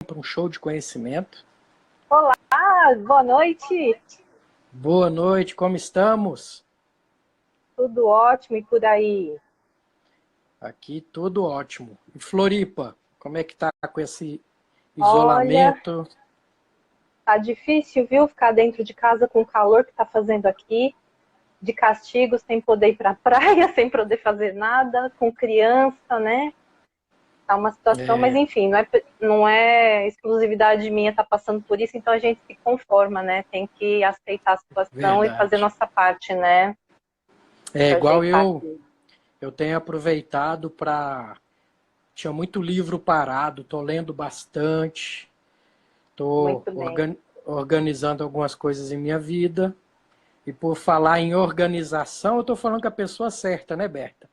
para um show de conhecimento. Olá, boa noite. Boa noite, como estamos? Tudo ótimo e por aí? Aqui tudo ótimo. E Floripa, como é que tá com esse Olha, isolamento? tá difícil, viu? Ficar dentro de casa com o calor que tá fazendo aqui, de castigo, sem poder ir pra praia, sem poder fazer nada, com criança, né? Tá uma situação, mas É, enfim, não é exclusividade minha tá passando por isso, então a gente se conforma, né? Tem que aceitar a situação e fazer verdade. nossa parte, né? É Se igual ajeitar eu, aqui. eu tenho aproveitado para... Tinha muito livro parado, tô lendo bastante, tô Muito bem. organizando algumas coisas em minha vida. E por falar em organização, eu tô falando com a pessoa certa, né, Berta?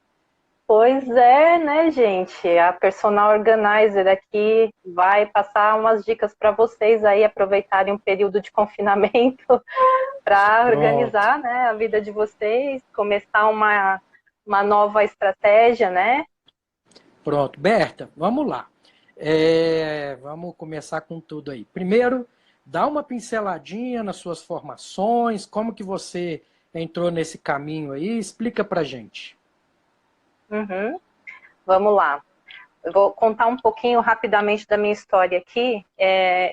Pois é, né, gente? A personal organizer aqui vai passar umas dicas para vocês aí aproveitarem um período de confinamento para Pronto. organizar, né, a vida de vocês, começar uma nova estratégia, né? Pronto, Berta, vamos lá. Vamos começar com tudo aí. Primeiro, dá uma pinceladinha nas suas formações, como que você entrou nesse caminho aí, explica pra gente. Uhum. Vamos lá. Eu vou contar um pouquinho rapidamente da minha história aqui.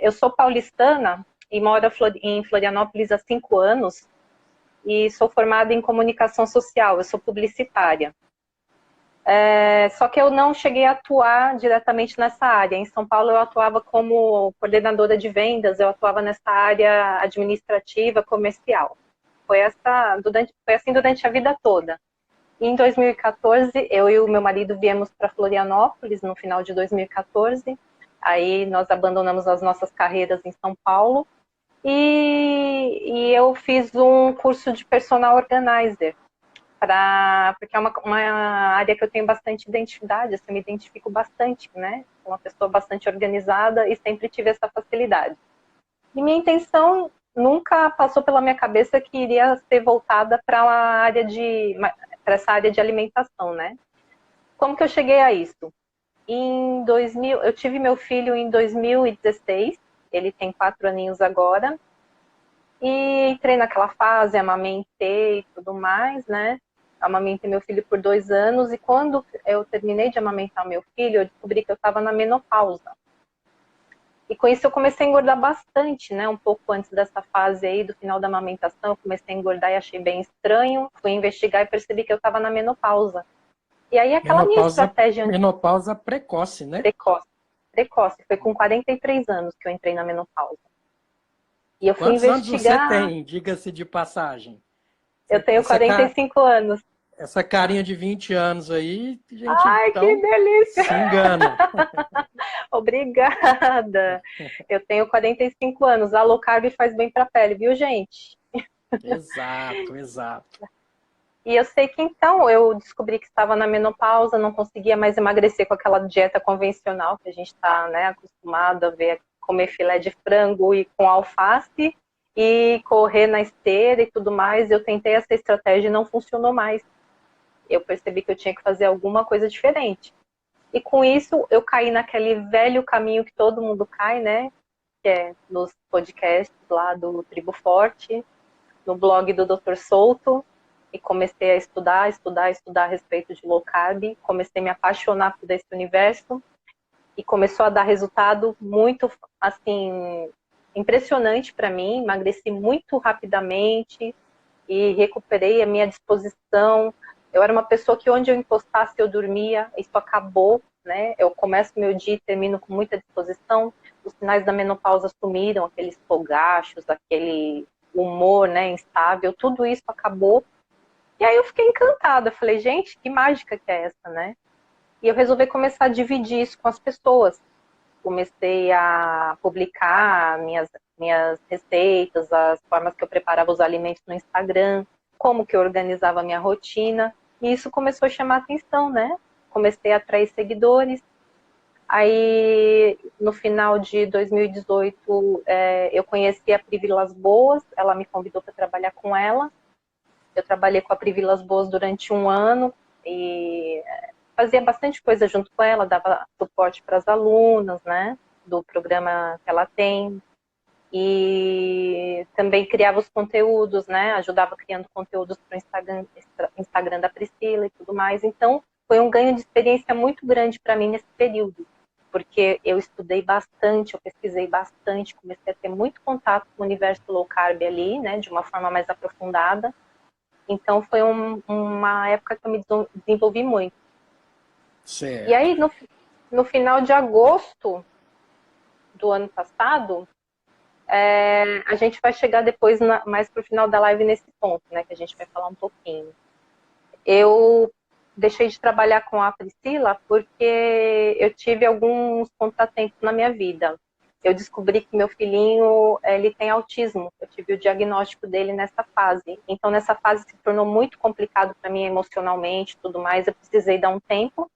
Eu sou paulistana e moro em Florianópolis há 5 anos e sou formada em comunicação social. Eu sou publicitária. Só que eu não cheguei a atuar diretamente nessa área. Em São Paulo eu atuava como coordenadora de vendas, eu atuava nessa área administrativa, comercial. Foi assim durante a vida toda. Em 2014, eu e o meu marido viemos para Florianópolis, no final de 2014. Aí nós abandonamos as nossas carreiras em São Paulo e eu fiz um curso de personal organizer porque é uma área que eu tenho bastante identidade, assim, eu me identifico bastante, né? Sou uma pessoa bastante organizada e sempre tive essa facilidade. E minha intenção nunca passou pela minha cabeça que iria ser voltada para essa área de alimentação, né? Como que eu cheguei a isso? Em 2000, eu tive meu filho em 2016, ele tem 4 aninhos agora, e entrei naquela fase, amamentei e tudo mais, né? Amamentei meu filho por 2 anos e quando eu terminei de amamentar meu filho, eu descobri que eu estava na menopausa. E com isso eu comecei a engordar bastante, né? Um pouco antes dessa fase aí, do final da amamentação, eu comecei a engordar e achei bem estranho. Fui investigar e percebi que eu estava na menopausa. E aí aquela minha Menopausa, estratégia menopausa precoce, né? precoce, precoce, foi com 43 anos que eu entrei na menopausa. E eu fui Quantos anos você investigar, tem, diga-se de passagem? eu tenho Essa, 45 anos. essa carinha de 20 anos aí, a gente Ai, que então delícia! se engana. Obrigada. Eu tenho 45 anos. A low carb faz bem para a pele, viu, gente? Exato, exato. E eu sei que então eu descobri que estava na menopausa, não conseguia mais emagrecer com aquela dieta convencional que a gente está, né, acostumado a ver, comer filé de frango e com alface e correr na esteira e tudo mais. Eu tentei essa estratégia e não funcionou mais. Eu percebi que eu tinha que fazer alguma coisa diferente. E com isso eu caí naquele velho caminho que todo mundo cai, né? Que é nos podcasts lá do Tribo Forte, no blog do Dr. Souto, e comecei a estudar, estudar, estudar a respeito de low carb, comecei a me apaixonar por esse universo e começou a dar resultado muito, assim, impressionante para mim, emagreci muito rapidamente e recuperei a minha disposição. Eu era uma pessoa que onde eu encostasse eu dormia, isso acabou, né? Eu começo meu dia e termino com muita disposição. Os sinais da menopausa sumiram, aqueles fogachos, aquele humor, né, instável, tudo isso acabou. E aí eu fiquei encantada, eu falei, gente, que mágica que é essa, né? E eu resolvi começar a dividir isso com as pessoas. Comecei a publicar minhas receitas, as formas que eu preparava os alimentos no Instagram, como que eu organizava a minha rotina, e isso começou a chamar a atenção, né? Comecei a atrair seguidores. Aí, no final de 2018, eu conheci a Pri Vilas Boas, ela me convidou para trabalhar com ela. Eu trabalhei com a Pri Vilas Boas durante 1 ano e fazia bastante coisa junto com ela, dava suporte para as alunas, né? do programa que ela tem. E também criava os conteúdos, né? Ajudava criando conteúdos para o Instagram da Priscila e tudo mais. Então, foi um ganho de experiência muito grande para mim nesse período, porque eu estudei bastante, eu pesquisei bastante, comecei a ter muito contato com o universo low carb ali, né? De uma forma mais aprofundada. Então, foi uma época que eu me desenvolvi muito. Certo. E aí, no final de agosto do ano passado, a gente vai chegar depois, mais para o final da live, nesse ponto, né, que a gente vai falar um pouquinho. Eu deixei de trabalhar com a Priscila porque eu tive alguns contratempos na minha vida. Eu descobri que meu filhinho, ele tem autismo. Eu tive o diagnóstico dele nessa fase. Então, nessa fase se tornou muito complicado para mim emocionalmente e tudo mais. Eu precisei dar um tempo.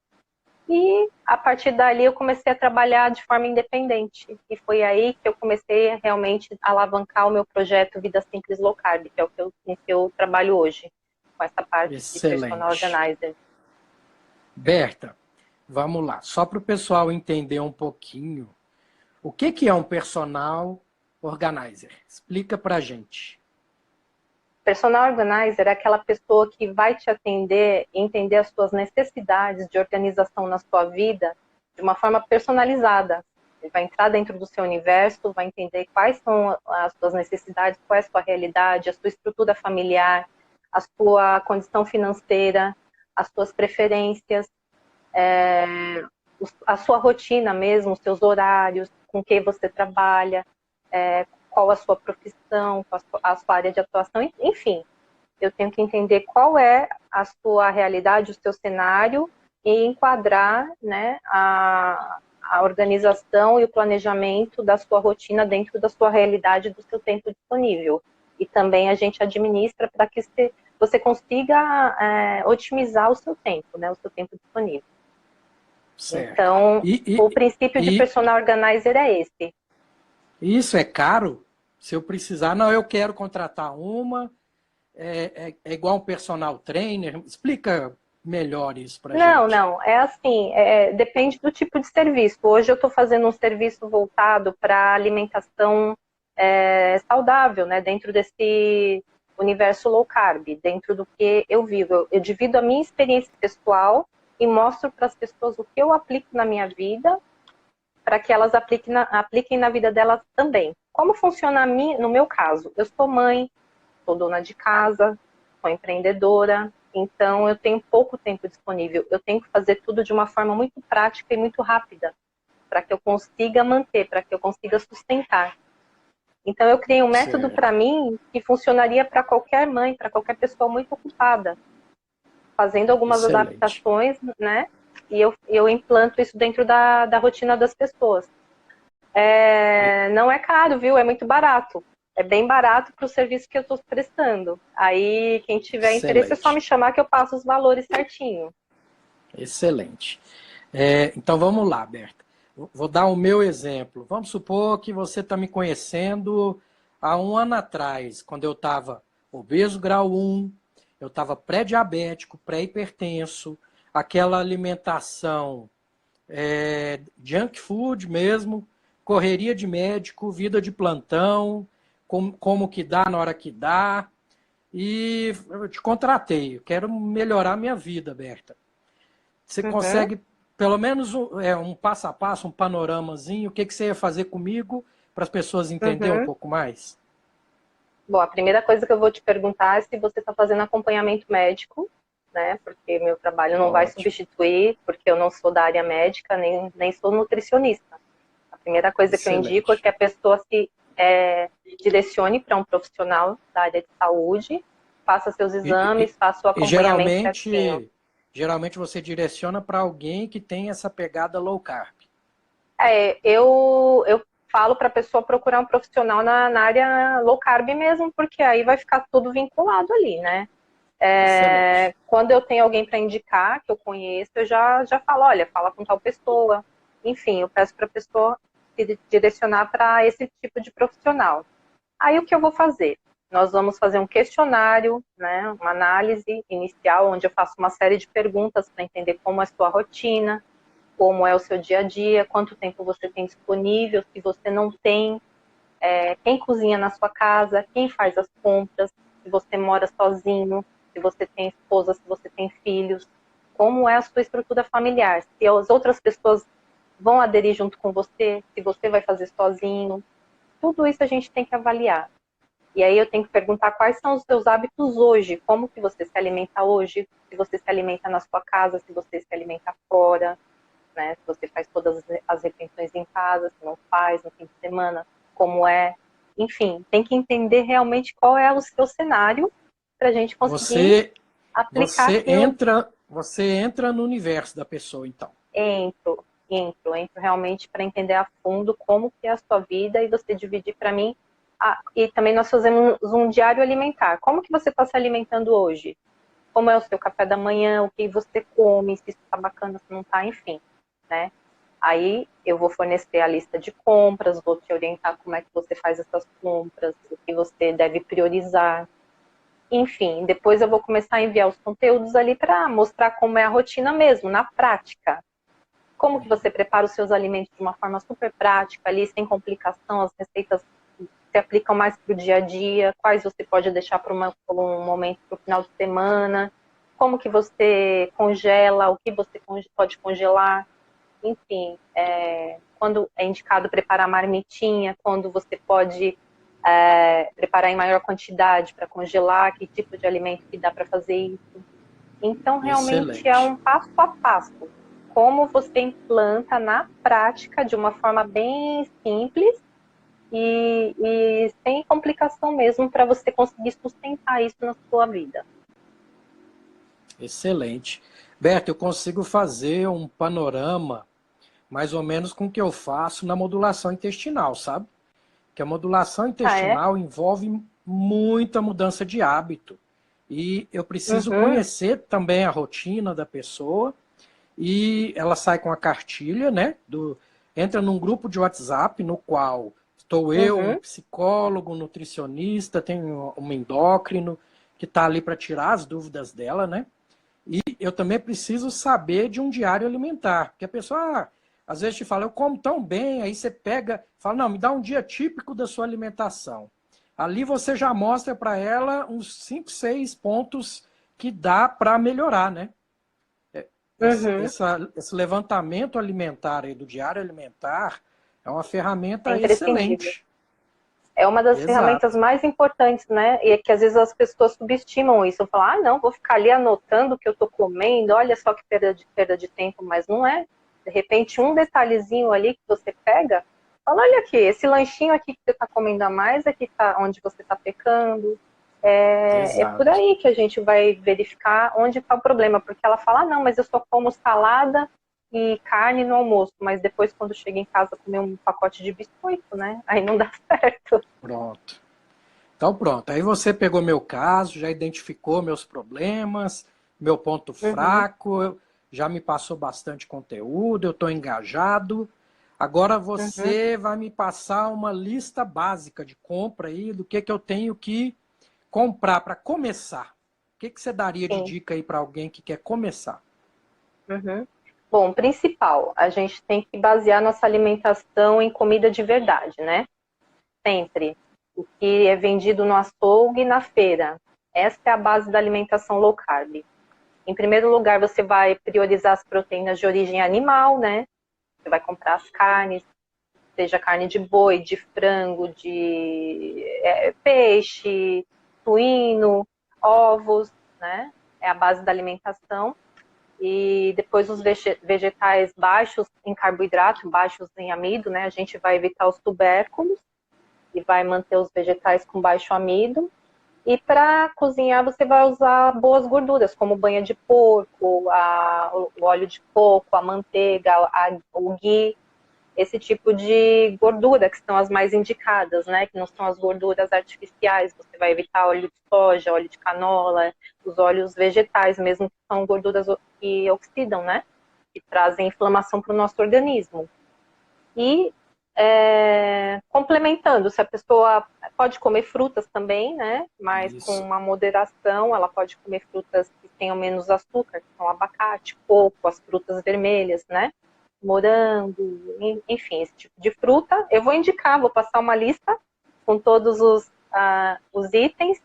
E a partir dali eu comecei a trabalhar de forma independente. E foi aí que eu comecei realmente a alavancar o meu projeto Vida Simples Low Carb, que é com que eu trabalho hoje, com essa parte de personal Excelente. organizer. Berta, vamos lá. Só para o pessoal entender um pouquinho, o que é um personal organizer? Explica para a gente. Personal organizer é aquela pessoa que vai te atender e entender as suas necessidades de organização na sua vida de uma forma personalizada. Ele vai entrar dentro do seu universo, vai entender quais são as suas necessidades, qual é a sua realidade, a sua estrutura familiar, a sua condição financeira, as suas preferências, a sua rotina mesmo, os seus horários, com quem você trabalha, qual a sua profissão, qual a sua área de atuação, enfim. Eu tenho que entender qual é a sua realidade, o seu cenário e enquadrar, né, a organização e o planejamento da sua rotina dentro da sua realidade, do seu tempo disponível. E também a gente administra para que você consiga otimizar o seu tempo, né, o seu tempo disponível. Certo. Então, o princípio de personal organizer é esse. Isso é caro? Se eu precisar, não, eu quero contratar uma, é igual um personal trainer. Explica melhor isso para gente. Não, é assim, depende do tipo de serviço. Hoje eu estou fazendo um serviço voltado para alimentação saudável, né, dentro desse universo low carb, dentro do que eu vivo. Eu divido a minha experiência pessoal e mostro para as pessoas o que eu aplico na minha vida, para que elas apliquem na vida delas também. Como funciona no meu caso? Eu sou mãe, sou dona de casa, sou empreendedora, então eu tenho pouco tempo disponível. Eu tenho que fazer tudo de uma forma muito prática e muito rápida, para que eu consiga manter, para que eu consiga sustentar. Então eu criei um método para mim que funcionaria para qualquer mãe, para qualquer pessoa muito ocupada, fazendo algumas adaptações, né? E eu implanto isso dentro da rotina das pessoas. Não é caro, viu? É muito barato. É bem barato para o serviço que eu estou prestando. Aí, quem tiver interesse é só me chamar que eu passo os valores certinho. Excelente. Então vamos lá, Berta. Vou dar o meu exemplo. Vamos supor que você está me conhecendo há um ano atrás, quando eu estava obeso grau 1, eu estava pré-diabético, pré-hipertenso, aquela alimentação junk food mesmo, correria de médico, vida de plantão, como que dá na hora que dá. E eu te contratei, eu quero melhorar a minha vida, Berta. Você consegue, pelo menos, um passo a passo, um panoramazinho, o que você ia fazer comigo para as pessoas entenderem um pouco mais? Bom, a primeira coisa que eu vou te perguntar é se você está fazendo acompanhamento médico, né? Porque meu trabalho não vai substituir, porque eu não sou da área médica, nem sou nutricionista. A primeira coisa que eu indico é que a pessoa se direcione para um profissional da área de saúde, faça seus exames, faça o acompanhamento certinho. Geralmente você direciona para alguém que tem essa pegada low carb. Eu falo para a pessoa procurar um profissional na área low carb mesmo, porque aí vai ficar tudo vinculado ali, né? Quando eu tenho alguém para indicar, que eu conheço, eu já falo, olha, fala com tal pessoa. Enfim, eu peço para a pessoa se direcionar para esse tipo de profissional. Aí o que eu vou fazer? Nós vamos fazer um questionário, né, uma análise inicial, onde eu faço uma série de perguntas para entender como é a sua rotina, como é o seu dia a dia, quanto tempo você tem disponível, se você não tem, quem cozinha na sua casa, quem faz as compras, se você mora sozinho, se você tem esposa, se você tem filhos, como é a sua estrutura familiar, se as outras pessoas vão aderir junto com você, se você vai fazer sozinho, tudo isso a gente tem que avaliar. E aí eu tenho que perguntar quais são os seus hábitos hoje, como que você se alimenta hoje, se você se alimenta na sua casa, se você se alimenta fora, né? Se você faz todas as refeições em casa, se não faz, no fim de semana, como é. Enfim, tem que entender realmente qual é o seu cenário para a gente conseguir Você, aplicar aquilo. você entra no universo da pessoa, então. Entro realmente para entender a fundo como que é a sua vida e você dividir para mim. E também nós fazemos um diário alimentar. Como que você está se alimentando hoje? Como é o seu café da manhã? O que você come? Se isso está bacana, se não está, enfim, né? Aí eu vou fornecer a lista de compras, vou te orientar como é que você faz essas compras, o que você deve priorizar. Enfim, depois eu vou começar a enviar os conteúdos ali para mostrar como é a rotina mesmo, na prática. Como que você prepara os seus alimentos de uma forma super prática, ali, sem complicação, as receitas se aplicam mais para o dia a dia, quais você pode deixar para um momento, para o final de semana, como que você congela, o que você pode congelar, enfim, quando é indicado preparar marmitinha, quando você pode preparar em maior quantidade para congelar, que tipo de alimento que dá para fazer isso. Então, realmente é Excelente. um passo a passo. Como você implanta na prática de uma forma bem simples e sem complicação mesmo para você conseguir sustentar isso na sua vida. Excelente. Berta, eu consigo fazer um panorama mais ou menos com o que eu faço na modulação intestinal, sabe? Que a modulação Ah, é? intestinal envolve muita mudança de hábito. E eu preciso Uhum, conhecer também a rotina da pessoa. E ela sai com a cartilha, né? Entra num grupo de WhatsApp no qual estou eu, um uhum, psicólogo, um nutricionista, tem um endócrino que está ali para tirar as dúvidas dela, né? E eu também preciso saber de um diário alimentar, porque a pessoa às vezes te fala, eu como tão bem, aí você pega, fala, não, me dá um dia típico da sua alimentação. Ali você já mostra para ela uns 5, 6 pontos que dá para melhorar, né? uhum. Esse levantamento alimentar aí do diário alimentar é uma É ferramenta imprescindível. excelente. É uma das ferramentas Exato. mais importantes, né? E é que às vezes as pessoas subestimam isso. Falam, ah, não, vou ficar ali anotando o que eu tô comendo, olha só que perda de tempo, mas não é. De repente, um detalhezinho ali que você pega, fala, olha aqui, esse lanchinho aqui que você está comendo a mais é que tá onde você está pecando. É por Exato. aí que a gente vai verificar onde está o problema, porque ela fala, ah, não, mas eu só como salada e carne no almoço, mas depois quando chega em casa comer um pacote de biscoito, né? Aí não dá certo. Pronto. Então pronto. Aí você pegou meu caso, já identificou meus problemas, meu ponto Uhum, fraco, já me passou bastante conteúdo, eu estou engajado. Agora uhum. você vai me passar uma lista básica de compra aí do que eu tenho que comprar para começar. O que você daria de Sim. dica aí para alguém que quer começar? Uhum. Bom, principal, a gente tem que basear nossa alimentação em comida de verdade, né? Sempre. O que é vendido no açougue e na feira. Essa é a base da alimentação low carb. Em primeiro lugar, você vai priorizar as proteínas de origem animal, né? Você vai comprar as carnes, seja carne de boi, de frango, de peixe, suíno, ovos, né? É a base da alimentação. E depois os vegetais baixos em carboidrato, baixos em amido, né? A gente vai evitar os tubérculos e vai manter os vegetais com baixo amido. E para cozinhar você vai usar boas gorduras, como banha de porco, o óleo de coco, a manteiga, o ghee, esse tipo de gordura que são as mais indicadas, né? Que não são as gorduras artificiais. Você vai evitar óleo de soja, óleo de canola, os óleos vegetais, mesmo que são gorduras que oxidam, né? Que trazem inflamação para o nosso organismo. E complementando, se a pessoa pode comer frutas também, né? Mas com Isso. uma moderação, ela pode comer frutas que tenham menos açúcar, que são abacate, coco, as frutas vermelhas, né? morango, enfim, esse tipo de fruta. Eu vou indicar, vou passar uma lista com todos os itens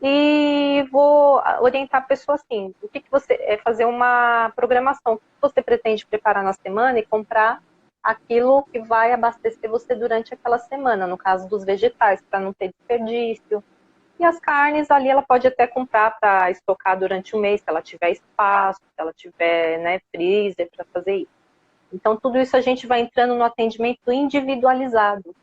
e vou orientar a pessoa assim, o que você é fazer uma programação, o que você pretende preparar na semana e comprar aquilo que vai abastecer você durante aquela semana, no caso dos vegetais, para não ter desperdício. E as carnes ali ela pode até comprar para estocar durante o mês, se ela tiver espaço, se ela tiver, né, freezer para fazer isso. Então tudo isso a gente vai entrando no atendimento individualizado.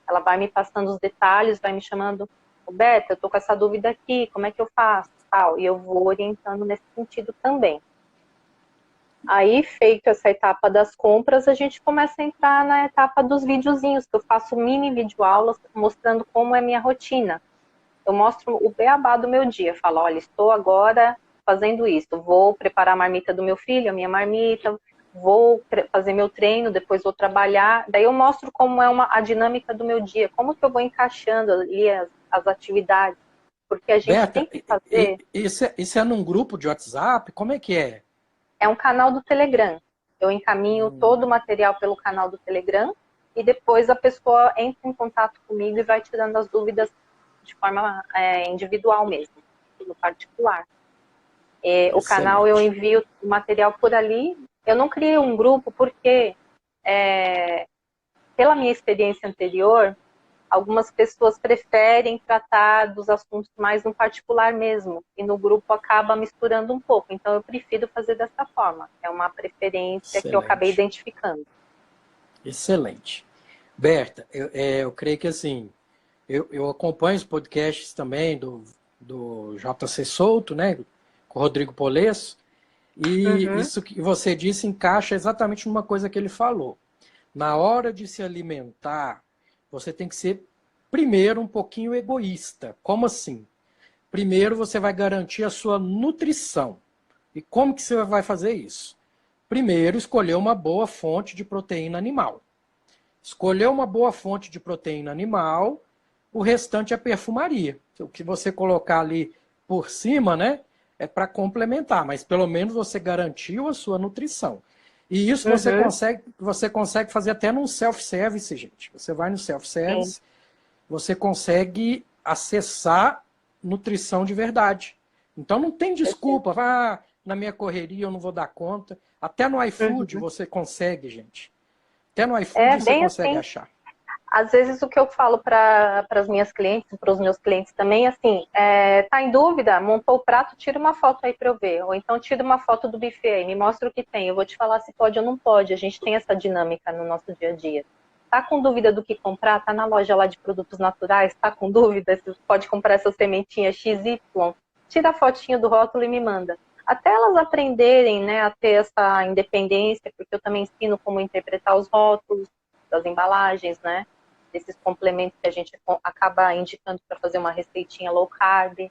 Ela vai me passando os detalhes, vai me chamando, Roberta, eu tô com essa dúvida aqui, como é que eu faço? Tal, e eu vou orientando nesse sentido também. Aí, feito essa etapa das compras, a gente começa a entrar na etapa dos videozinhos, que eu faço mini videoaulas mostrando como é minha rotina. Eu mostro o beabá do meu dia, falo, olha, estou agora fazendo isso, vou preparar a marmita do meu filho, a minha marmita, vou fazer meu treino, depois vou trabalhar, daí eu mostro como é a dinâmica do meu dia, como que eu vou encaixando ali as atividades, porque a gente tem Berta, que fazer... isso é num grupo de WhatsApp? Como é que é? É um canal do Telegram, eu encaminho todo o material pelo canal do Telegram, e depois a pessoa entra em contato comigo e vai tirando as dúvidas de forma individual mesmo, no particular. O canal eu Excelente. envio o material por ali. Eu não criei um grupo porque, pela minha experiência anterior, algumas pessoas preferem tratar dos assuntos mais no particular mesmo, e no grupo acaba misturando um pouco. Então eu prefiro fazer dessa forma. É uma preferência que eu acabei Excelente. identificando. Excelente. Berta, eu creio que assim, eu acompanho os podcasts também do JC Souto, né, com o Rodrigo Polesso, e Uhum, isso que você disse encaixa exatamente numa coisa que ele falou. Na hora de se alimentar, você tem que ser, primeiro, um pouquinho egoísta. Como assim? Primeiro, você vai garantir a sua nutrição. E como que você vai fazer isso? Primeiro, escolher uma boa fonte de proteína animal. Escolher uma boa fonte de proteína animal, o restante é perfumaria. O que você colocar ali por cima, né, é para complementar, mas pelo menos você garantiu a sua nutrição. E isso uhum, você consegue fazer até num self-service, gente. Você vai no sim, self-service, você consegue acessar nutrição de verdade. Então não tem certeza. desculpa, na minha correria eu não vou dar conta. Até no iFood Uhum. você consegue, gente. Até no É iFood você bem consegue assim. achar. Às vezes o que eu falo para as minhas clientes, para os meus clientes também, assim, tá em dúvida, montou o prato, tira uma foto aí para eu ver, ou então tira uma foto do buffet aí, me mostra o que tem, eu vou te falar se pode ou não pode, a gente tem essa dinâmica no nosso dia a dia. Tá com dúvida do que comprar? Tá na loja lá de produtos naturais? Tá com dúvida se pode comprar essa sementinha XY? Tira a fotinha do rótulo e me manda. Até elas aprenderem, né, a ter essa independência, porque eu também ensino como interpretar os rótulos das embalagens, né? Desses complementos que a gente acaba indicando para fazer uma receitinha low carb.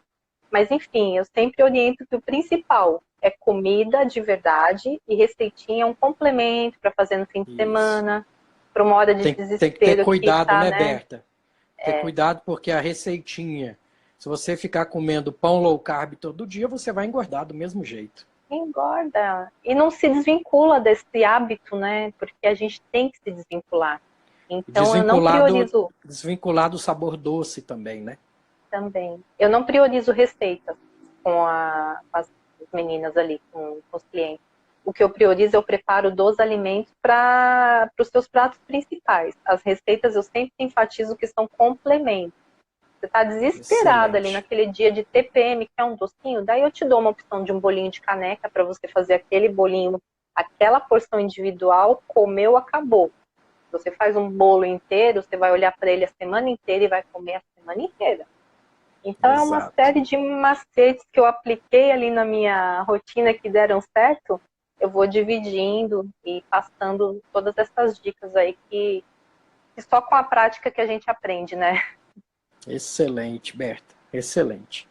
Mas, enfim, eu sempre oriento que o principal é comida de verdade e receitinha é um complemento para fazer no fim de Isso. semana, para uma hora de Tem que ter desespero que cuidado, tá, né, né? Berta? Ter cuidado porque a receitinha, se você ficar comendo pão low carb todo dia, você vai engordar do mesmo jeito. Engorda. E não se desvincula desse hábito, né? Porque a gente tem que se desvincular. Então, eu não priorizo Desvincular do sabor doce também, né? também. Eu não priorizo receitas com as meninas ali, com os clientes. O que eu priorizo é o preparo dos alimentos para os seus pratos principais. As receitas eu sempre enfatizo que são complementos. Você está desesperada ali Excelente. naquele dia de TPM, que é um docinho, daí eu te dou uma opção de um bolinho de caneca para você fazer aquele bolinho, aquela porção individual, comeu, acabou. Você faz um bolo inteiro, você vai olhar para ele a semana inteira e vai comer a semana inteira. Então é uma Exato. série de macetes que eu apliquei ali na minha rotina que deram certo. Eu vou dividindo e passando todas essas dicas aí que só com a prática que a gente aprende, né? Excelente, Berta. Excelente.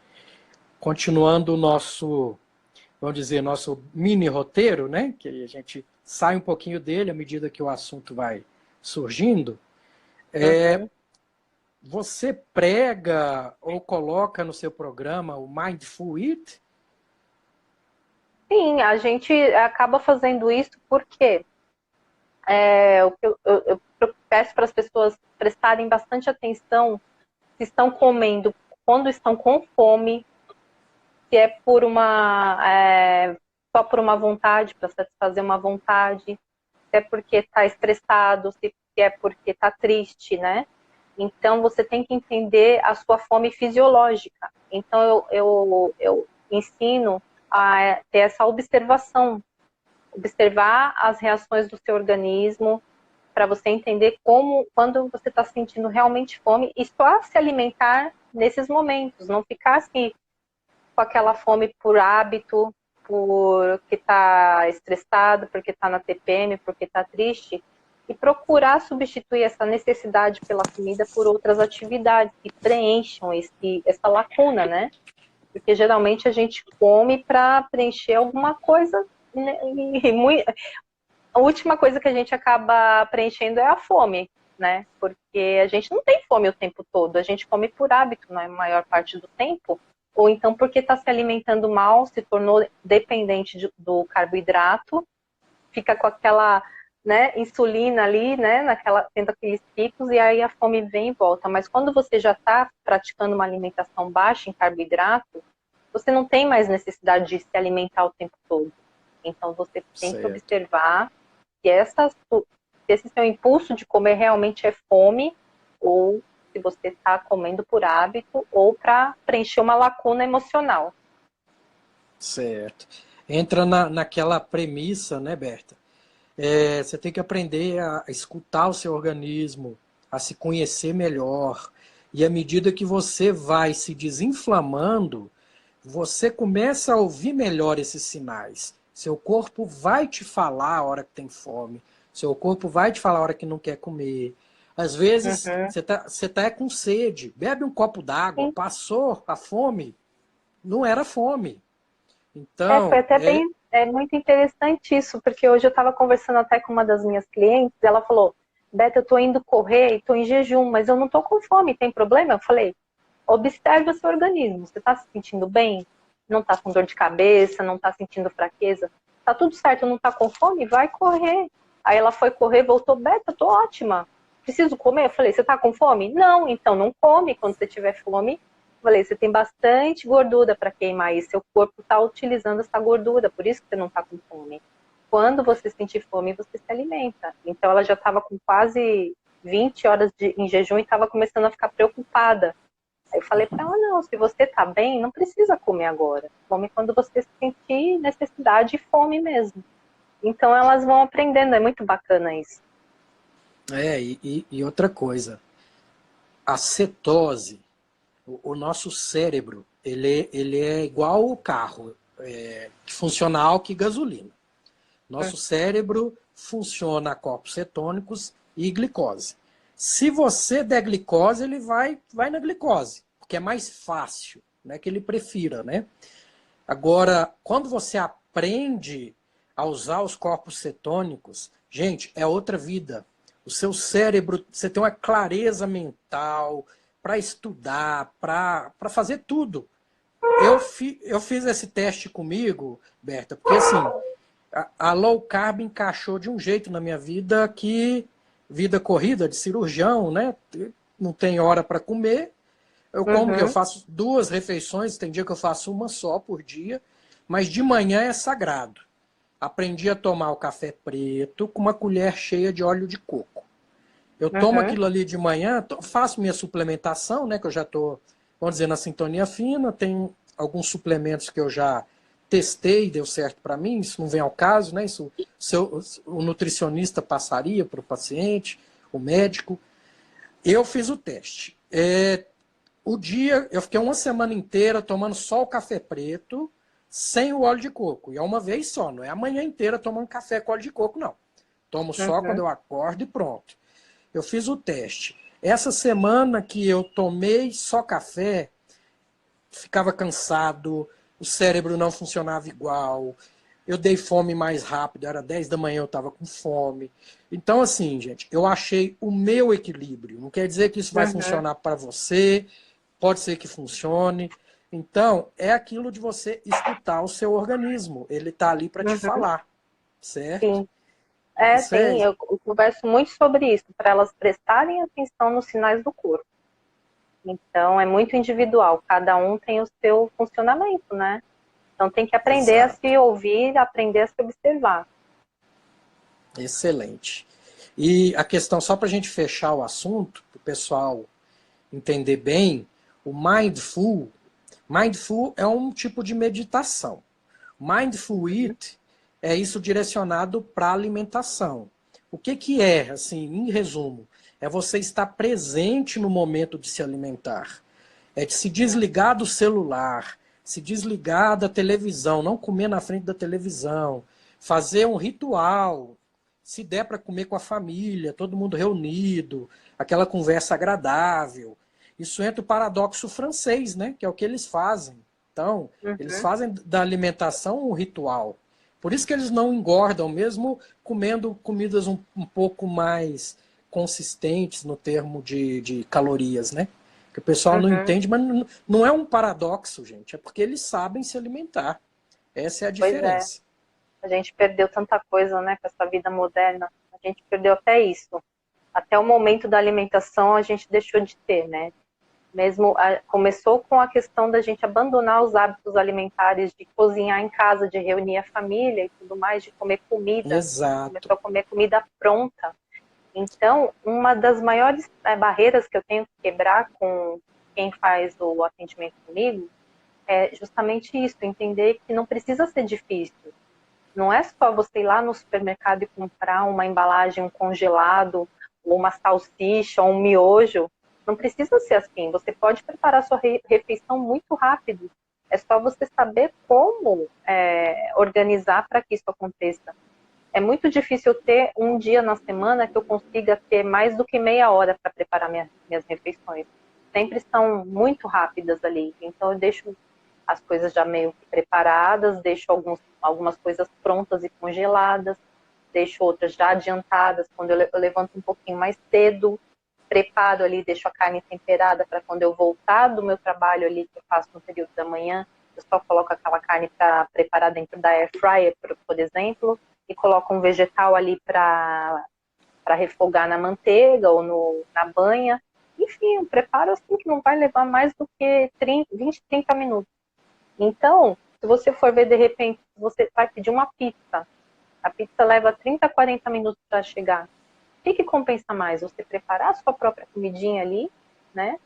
Continuando o nosso, vamos dizer, nosso mini roteiro, né? Que a gente sai um pouquinho dele à medida que o assunto vai surgindo. Uhum. Você prega ou coloca no seu programa o Mindful Eat? Sim, a gente acaba fazendo isso porque o que eu peço para as pessoas prestarem bastante atenção se estão comendo quando estão com fome, se é por só por uma vontade, para satisfazer uma vontade, se é porque está estressado, se é porque está triste, né? Então, você tem que entender a sua fome fisiológica. Então, eu ensino a ter essa observação, observar as reações do seu organismo, para você entender quando você está sentindo realmente fome, e só se alimentar nesses momentos, não ficar assim, com aquela fome por hábito, porque está estressado, porque está na TPM, porque está triste, e procurar substituir essa necessidade pela comida por outras atividades que preencham essa lacuna, né? Porque geralmente a gente come para preencher alguma coisa, né? A última coisa que a gente acaba preenchendo é a fome, né? Porque a gente não tem fome o tempo todo, a gente come por hábito na maior parte do tempo, ou então porque está se alimentando mal, se tornou dependente do carboidrato, fica com aquela, né, insulina ali, né, tendo aqueles picos, e aí a fome vem e volta. Mas quando você já está praticando uma alimentação baixa em carboidrato, você não tem mais necessidade de se alimentar o tempo todo. Então você tem que observar se esse seu impulso de comer realmente é fome, ou se você está comendo por hábito, ou para preencher uma lacuna emocional. Certo. Entra naquela premissa, né, Berta? Você tem que aprender a escutar o seu organismo, a se conhecer melhor. E à medida que você vai se desinflamando, você começa a ouvir melhor esses sinais. Seu corpo vai te falar a hora que tem fome. Seu corpo vai te falar a hora que não quer comer. Às vezes, você tá com sede. Bebe um copo d'água. Passou a fome. Não era fome. Foi Então, até muito interessante isso, porque hoje eu estava conversando até com uma das minhas clientes, ela falou, Beta, eu estou indo correr, estou em jejum, mas eu não estou com fome, tem problema? Eu falei, observe o seu organismo, você está se sentindo bem? Não está com dor de cabeça, não está sentindo fraqueza? Tá tudo certo, não está com fome? Vai correr. Aí ela foi correr, voltou, Beta, estou ótima, preciso comer? Eu falei, você está com fome? Não, então não come, quando você tiver fome, falei, você tem bastante gordura para queimar aí, seu corpo está utilizando essa gordura, por isso que você não está com fome. Quando você sentir fome, você se alimenta. Então ela já estava com quase 20 horas em jejum e estava começando a ficar preocupada. Aí eu falei para ela, não, se você está bem, não precisa comer agora. Come quando você sentir necessidade e fome mesmo. Então elas vão aprendendo, é muito bacana isso. E outra coisa, a cetose, o nosso cérebro, ele é igual o carro, que funciona álcool e gasolina. Nosso cérebro funciona a corpos cetônicos e glicose. Se você der glicose, ele vai na glicose, porque é mais fácil, né, que ele prefira, né? Agora, quando você aprende a usar os corpos cetônicos, gente, é outra vida. O seu cérebro, você tem uma clareza mental para estudar, para fazer tudo. Eu fiz esse teste comigo, Berta, porque assim, a low carb encaixou de um jeito na minha vida que vida corrida de cirurgião, né? Não tem hora para comer. Eu como que eu faço 2 refeições, tem dia que eu faço uma só por dia, mas de manhã é sagrado. Aprendi a tomar o café preto com uma colher cheia de óleo de coco. Eu tomo aquilo ali de manhã, faço minha suplementação, né, que eu já estou, vamos dizer, na sintonia fina, tem alguns suplementos que eu já testei, deu certo para mim, isso não vem ao caso, né? Isso o nutricionista passaria para o paciente, o médico. Eu fiz o teste. Eu fiquei uma semana inteira tomando só o café preto, sem o óleo de coco. E é uma vez só, não é a manhã inteira tomando café com óleo de coco, não. Tomo só quando eu acordo e pronto. Eu fiz o teste. Essa semana que eu tomei só café, ficava cansado, o cérebro não funcionava igual, eu dei fome mais rápido, era 10 da manhã, eu estava com fome. Então, assim, gente, eu achei o meu equilíbrio. Não quer dizer que isso vai funcionar para você, pode ser que funcione. Então, é aquilo de você escutar o seu organismo. Ele está ali para te falar, certo? Sim. Isso é, Tem, eu converso muito sobre isso, para elas prestarem atenção nos sinais do corpo. Então, é muito individual, cada um tem o seu funcionamento, né? Então, tem que aprender a exato. se ouvir, aprender a se observar. Excelente. E a questão, só para a gente fechar o assunto, para o pessoal entender bem, o mindful é um tipo de meditação. Mindful Eat é isso direcionado para alimentação. O que, que é, assim, em resumo? É você estar presente no momento de se alimentar. É de se desligar do celular, se desligar da televisão, não comer na frente da televisão, fazer um ritual, se der para comer com a família, todo mundo reunido, aquela conversa agradável. Isso entra o paradoxo francês, né? Que é o que eles fazem. Então, eles Uhum. fazem da alimentação um ritual. Por isso que eles não engordam, mesmo comendo comidas um pouco mais consistentes no termo de calorias, né? Que o pessoal não Uhum. entende, mas não é um paradoxo, gente. É porque eles sabem se alimentar. Essa é a Pois é, diferença. a gente perdeu tanta coisa, né, com essa vida moderna. A gente perdeu até isso. Até o momento da alimentação a gente deixou de ter, né? Começou com a questão da gente abandonar os hábitos alimentares, de cozinhar em casa, de reunir a família e tudo mais, de comer comida. A gente Exato. começou a comer comida pronta. Então, uma das maiores barreiras que eu tenho que quebrar com quem faz o atendimento comigo é justamente isso, entender que não precisa ser difícil. Não é só você ir lá no supermercado e comprar uma embalagem, um congelado, ou uma salsicha, ou um miojo. Não precisa ser assim. Você pode preparar sua refeição muito rápido. É só você saber como organizar para que isso aconteça. É muito difícil ter um dia na semana que eu consiga ter mais do que meia hora para preparar minhas refeições. Sempre são muito rápidas ali. Então eu deixo as coisas já meio que preparadas, deixo algumas coisas prontas e congeladas, deixo outras já adiantadas quando eu levanto um pouquinho mais cedo, preparo ali, deixo a carne temperada para quando eu voltar do meu trabalho ali, que eu faço no período da manhã, eu só coloco aquela carne para preparar dentro da air fryer, por exemplo, e coloco um vegetal ali para refogar na manteiga ou na banha. Enfim, um preparo assim que não vai levar mais do que 20, 30 minutos. Então, se você for ver, de repente, você vai pedir uma pizza. A pizza leva 30, 40 minutos para chegar. O que compensa mais? Você preparar a sua própria comidinha ali, né?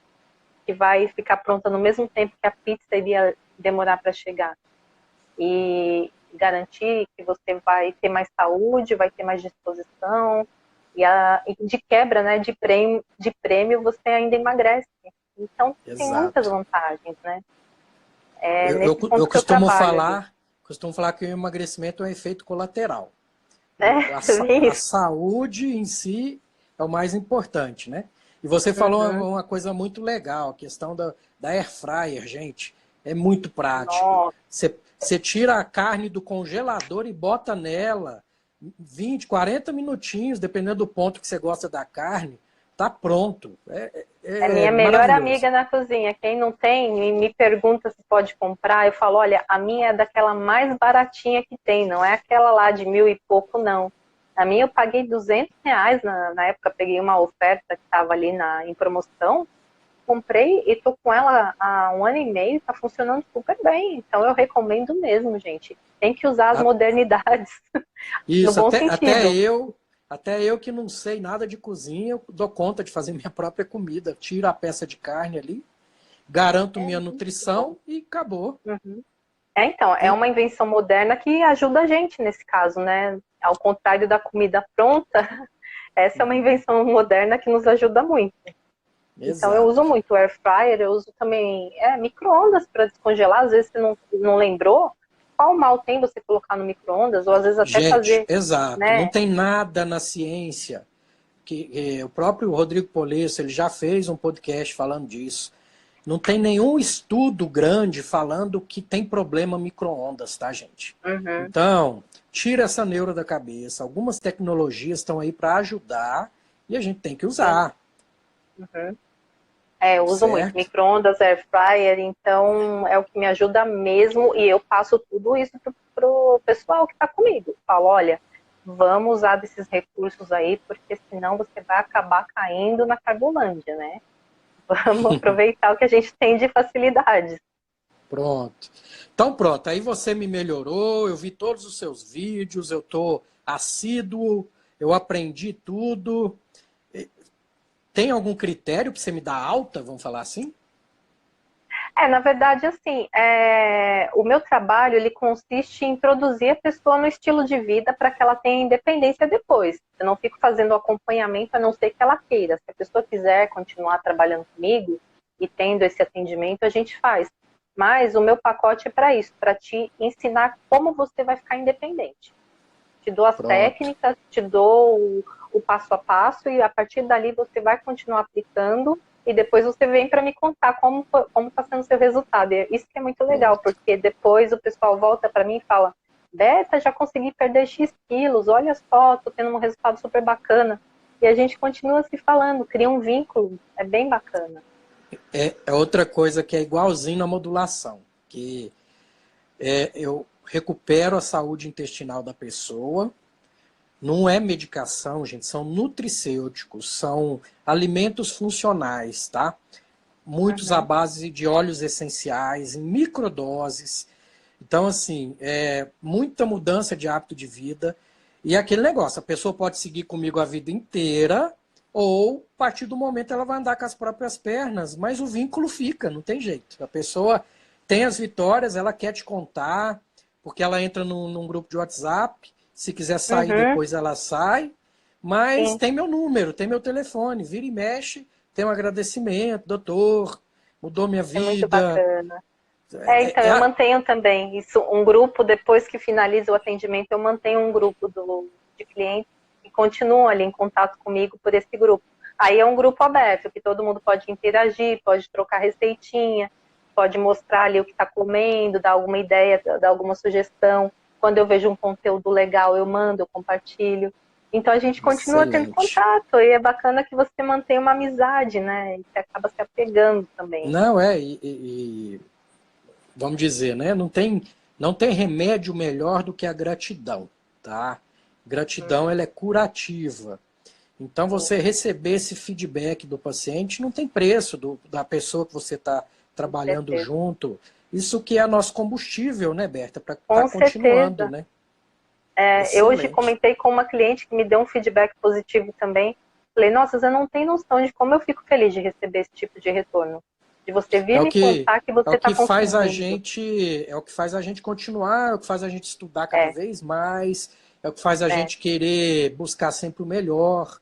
Que vai ficar pronta no mesmo tempo que a pizza iria demorar para chegar. E garantir que você vai ter mais saúde, vai ter mais disposição. E de quebra, né? De prêmio, você ainda emagrece. Então, tem muitas Exato. vantagens, né? É Eu, nesse eu, eu ponto que eu trabalho ali. costumo falar que o emagrecimento é um efeito colateral. É A isso. saúde em si é o mais importante, né? E você falou Uhum. uma coisa muito legal, a questão da air fryer, gente, é muito prático. Nossa, Você tira a carne do congelador e bota nela 20, 40 minutinhos, dependendo do ponto que você gosta da carne, tá pronto. é É minha melhor maravilhoso. amiga na cozinha. Quem não tem me pergunta se pode comprar. Eu falo, olha, a minha é daquela mais baratinha que tem, não é aquela lá de 1.000 e pouco, não. A minha eu paguei R$ 200, na época peguei uma oferta que estava ali em promoção, comprei e tô com ela há 1 ano e meio, tá funcionando super bem. Então eu recomendo mesmo, gente. Tem que usar as modernidades, no Isso, bom sentido. até eu que não sei nada de cozinha, eu dou conta de fazer minha própria comida. Tiro a peça de carne ali, garanto É minha muito bom. nutrição e acabou. Uhum. Então, é E- uma invenção moderna que ajuda a gente nesse caso, né? Ao contrário da comida pronta, essa é uma invenção moderna que nos ajuda muito. Então, eu uso Exato. muito air fryer, eu uso também micro-ondas para descongelar. Às vezes você não lembrou, qual mal tem você colocar no micro-ondas, ou às vezes até Gente, fazer, exato. Não né? tem nada na ciência que o próprio Rodrigo Polesso, ele já fez um podcast falando disso. Não tem nenhum estudo grande falando que tem problema micro-ondas, tá, gente? Uhum, Então, tira essa neura da cabeça. Algumas tecnologias estão aí para ajudar e a gente tem que sim, usar, uhum. Eu uso muito certo? micro-ondas, air fryer, então é o que me ajuda mesmo, e eu passo tudo isso pro pessoal que está comigo. Falo, olha, vamos usar desses recursos aí, porque senão você vai acabar caindo na Carbolândia, né? Vamos aproveitar o que a gente tem de facilidades. Pronto. Então pronto, aí você me melhorou, eu vi todos os seus vídeos, eu tô assíduo, eu aprendi tudo. Tem algum critério para você me dar alta, vamos falar assim? Na verdade, assim, o meu trabalho, ele consiste em introduzir a pessoa no estilo de vida para que ela tenha independência depois. Eu não fico fazendo acompanhamento a não ser que ela queira. Se a pessoa quiser continuar trabalhando comigo e tendo esse atendimento, a gente faz. Mas o meu pacote é para isso, para te ensinar como você vai ficar independente. Te dou as Pronto. técnicas, te dou o passo a passo e a partir dali você vai continuar aplicando e depois você vem para me contar como está sendo o seu resultado. E isso que é muito legal, Pronto. porque depois o pessoal volta para mim e fala: Beta, já consegui perder X quilos, olha só, tô tendo um resultado super bacana. E a gente continua se falando, cria um vínculo, é bem bacana. É outra coisa que é igualzinho na modulação, que eu recupero a saúde intestinal da pessoa. Não é medicação, gente, são nutricêuticos, são alimentos funcionais, tá? Muitos à Uhum, base de óleos essenciais, em microdoses. Então, assim, muita mudança de hábito de vida. E aquele negócio, a pessoa pode seguir comigo a vida inteira, ou, a partir do momento, ela vai andar com as próprias pernas, mas o vínculo fica, não tem jeito. A pessoa tem as vitórias, ela quer te contar, porque ela entra num grupo de WhatsApp, se quiser sair uhum, depois ela sai, mas sim, tem meu número, tem meu telefone, vira e mexe, tem um agradecimento, doutor, mudou minha é muito vida. bacana. É, Então, é eu a- mantenho também isso, um grupo, depois que finaliza o atendimento, eu mantenho um grupo de clientes que continuam ali em contato comigo por esse grupo. Aí é um grupo aberto, que todo mundo pode interagir, pode trocar receitinha, pode mostrar ali o que está comendo, dar alguma ideia, dar alguma sugestão. Quando eu vejo um conteúdo legal, eu mando, eu compartilho. Então a gente continua tendo Excelente. contato, e é bacana que você mantém uma amizade, né? E você acaba se apegando também. Não é, vamos dizer, né? Não tem remédio melhor do que a gratidão, tá? Gratidão, ela é curativa. Então, Sim, você receber esse feedback do paciente não tem preço da pessoa que você está com trabalhando certeza. junto. Isso que é nosso combustível, né, Berta? Para estar Com continuando, certeza. né? Eu hoje Excelente. comentei com uma cliente que me deu um feedback positivo também. Falei, nossa, você não tem noção de como eu fico feliz de receber esse tipo de retorno. De você É vir o me que contar que é você o está que faz a conseguindo. gente, é o que faz a gente continuar, é o que faz a gente estudar cada É, vez mais, é o que faz a é, gente querer buscar sempre o melhor.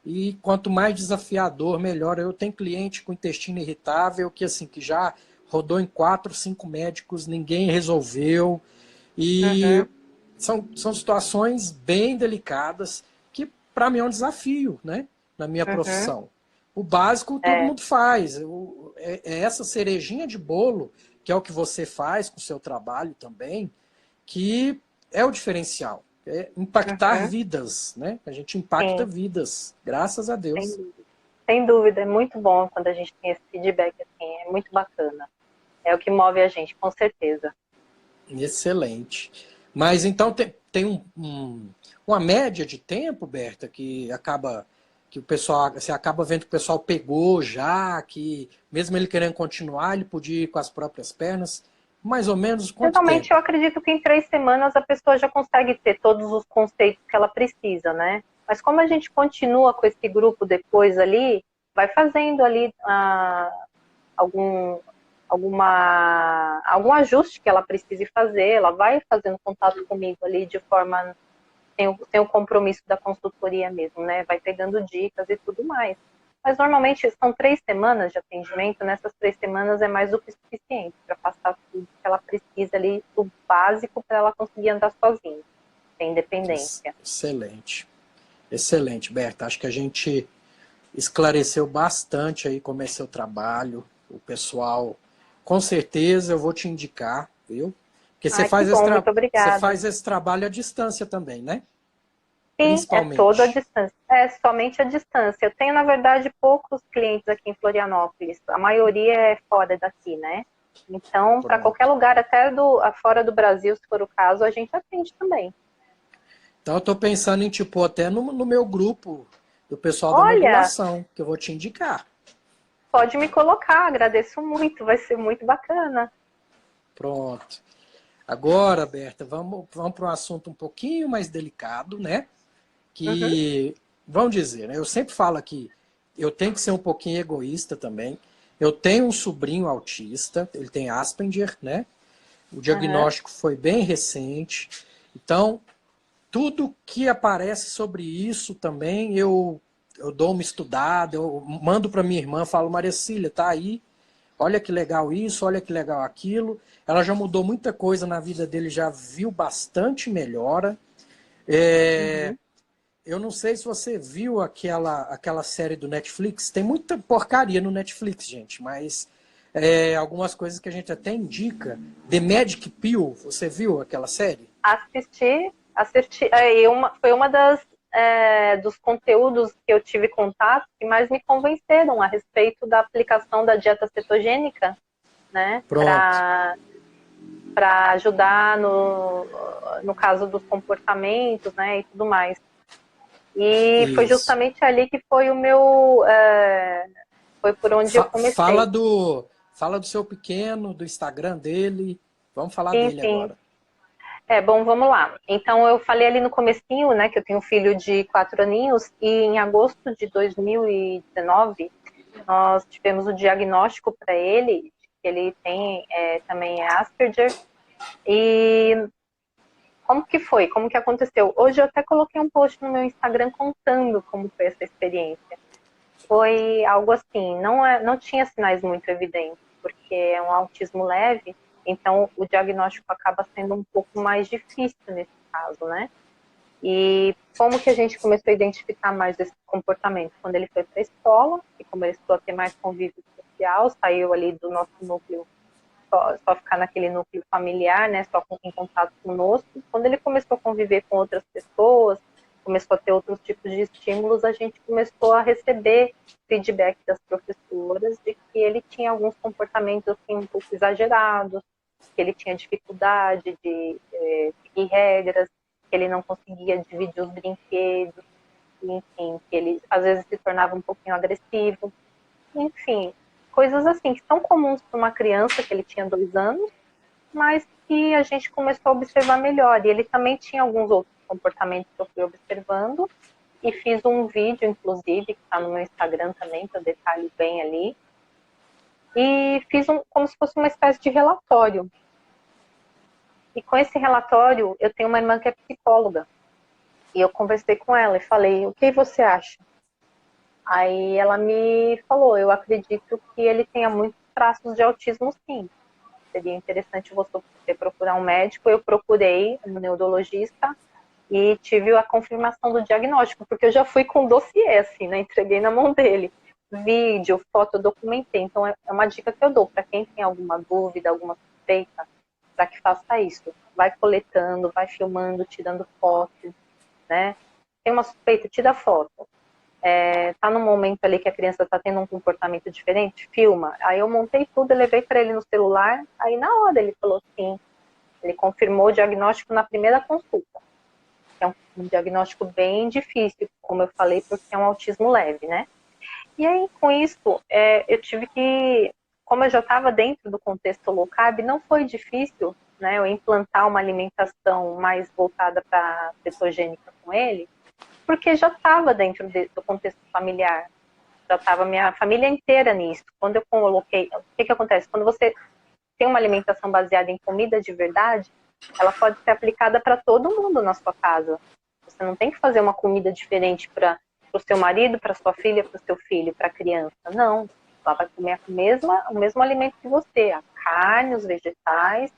E quanto mais desafiador, melhor. Eu tenho cliente com intestino irritável que assim que já rodou em 4, 5 médicos, ninguém resolveu. E uhum, são situações bem delicadas que para mim é um desafio, né, na minha uhum, profissão. O básico todo é, mundo faz. É essa cerejinha de bolo, que é o que você faz com o seu trabalho também, que é o diferencial. É impactar uhum, vidas, né? A gente impacta sim, vidas, graças a sem Deus. dúvida. Sem dúvida, é muito bom quando a gente tem esse feedback assim, é muito bacana. É o que move a gente, com certeza. Excelente. Mas então tem uma média de tempo, Berta, que o pessoal, você acaba vendo que o pessoal pegou já, que mesmo ele querendo continuar, ele podia ir com as próprias pernas. Mais ou menos quanto Geralmente, eu tempo? acredito que em 3 semanas a pessoa já consegue ter todos os conceitos que ela precisa, né? Mas como a gente continua com esse grupo depois ali, vai fazendo ali algum, algum ajuste que ela precise fazer, ela vai fazendo contato comigo ali de forma sem o compromisso da consultoria mesmo, né? Vai pegando dicas e tudo mais. Mas normalmente são 3 semanas de atendimento, nessas 3 semanas é mais do que suficiente para passar tudo que ela precisa ali, o básico para ela conseguir andar sozinha, ter independência. Excelente. Excelente, Berta. Acho que a gente esclareceu bastante aí como é seu trabalho. O pessoal, com certeza, eu vou te indicar, viu? Porque Ah, que bom, muito você obrigada. faz esse trabalho à distância também, né? Sim, é toda a Principalmente. distância. É somente a distância. Eu tenho, na verdade, poucos clientes aqui em Florianópolis. A maioria é fora daqui, né? Então, para qualquer Pronto. lugar, até fora do Brasil, se for o caso, a gente atende também. Então eu tô pensando em, tipo, até no meu grupo do pessoal da Olha, modulação, que eu vou te indicar. pode me colocar, agradeço muito, vai ser muito bacana. Pronto. Agora, Berta, vamos para um assunto um pouquinho mais delicado, né? Uhum, Que, vamos dizer, né? Eu sempre falo aqui, eu tenho que ser um pouquinho egoísta também. Eu tenho um sobrinho autista, ele tem Asperger, né? O uhum. diagnóstico foi bem recente. Então, tudo que aparece sobre isso também, eu dou uma estudada, eu mando para minha irmã, falo, Maria Cília, tá aí, olha que legal isso, olha que legal aquilo. Ela já mudou muita coisa na vida dele, já viu bastante melhora. É, Uhum. eu não sei se você viu aquela série do Netflix. Tem muita porcaria no Netflix, gente, mas algumas coisas que a gente até indica. The Magic Pill, você viu aquela série? Assisti, foi uma dos conteúdos que eu tive contato que mais me convenceram a respeito da aplicação da dieta cetogênica, né, Pronto. para ajudar no caso dos comportamentos, né, e tudo mais. E foi Isso. justamente ali que foi o meu, foi por onde eu Fala comecei. fala do seu pequeno, do Instagram dele. Vamos falar Sim, dele sim. agora. Bom, vamos lá. Então, eu falei ali no comecinho, né, que eu tenho um filho de 4 aninhos, e em agosto de 2019, nós tivemos o diagnóstico para ele, de que ele tem também Asperger, e como que foi? Como que aconteceu? Hoje eu até coloquei um post no meu Instagram contando como foi essa experiência. Foi algo assim, não tinha sinais muito evidentes, porque é um autismo leve, então o diagnóstico acaba sendo um pouco mais difícil nesse caso, né? E como que a gente começou a identificar mais esse comportamento? Quando ele foi para a escola, e começou a ter mais convívio social, saiu ali do nosso núcleo, só ficar naquele núcleo familiar, né, só em contato conosco. Quando ele começou a conviver com outras pessoas, começou a ter outros tipos de estímulos, a gente começou a receber feedback das professoras de que ele tinha alguns comportamentos assim, um pouco exagerados, que ele tinha dificuldade de seguir regras, que ele não conseguia dividir os brinquedos, enfim, que ele às vezes se tornava um pouquinho agressivo. Enfim, coisas assim que são comuns para uma criança que ele tinha 2 anos, mas que a gente começou a observar melhor. E ele também tinha alguns outros comportamentos que eu fui observando e fiz um vídeo, inclusive, que está no meu Instagram também, que eu detalho bem ali. E fiz como se fosse uma espécie de relatório. E com esse relatório, eu tenho uma irmã que é psicóloga. E eu conversei com ela e falei, o que você acha? Aí ela me falou, eu acredito que ele tenha muitos traços de autismo, sim. Seria interessante você procurar um médico. Eu procurei um neurologista e tive a confirmação do diagnóstico, porque eu já fui com um dossiê, assim, né? Entreguei na mão dele. Vídeo, foto, eu documentei. Então, é uma dica que eu dou para quem tem alguma dúvida, alguma suspeita, para que faça isso. Vai coletando, vai filmando, tirando foto, né? Tem uma suspeita, tira foto. Tá num momento ali que a criança está tendo um comportamento diferente, filma. Aí eu montei tudo, levei para ele no celular, aí na hora ele falou sim. Ele confirmou o diagnóstico na primeira consulta. É um diagnóstico bem difícil, como eu falei, porque é um autismo leve, né? E aí, com isso, eu tive que, como eu já estava dentro do contexto low carb, não foi difícil, né, eu implantar uma alimentação mais voltada para cetogênica com ele, porque já estava dentro do contexto familiar, já estava minha família inteira nisso. Quando eu coloquei, o que acontece? Quando você tem uma alimentação baseada em comida de verdade, ela pode ser aplicada para todo mundo na sua casa. Você não tem que fazer uma comida diferente para o seu marido, para sua filha, para o seu filho, para a criança. Não. Ela vai comer o mesmo alimento que você, a carne, os vegetais,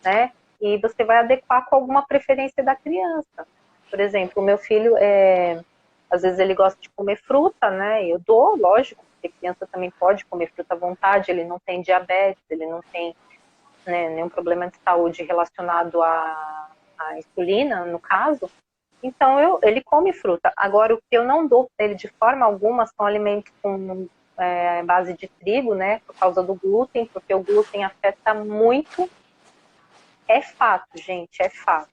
né? E você vai adequar com alguma preferência da criança. Por exemplo, o meu filho, às vezes ele gosta de comer fruta, né? Eu dou, lógico, porque criança também pode comer fruta à vontade, ele não tem diabetes, ele não tem, né, nenhum problema de saúde relacionado à insulina, no caso. Então, ele come fruta. Agora, o que eu não dou para ele de forma alguma são alimentos com base de trigo, né, por causa do glúten, porque o glúten afeta muito. É fato, gente, é fato.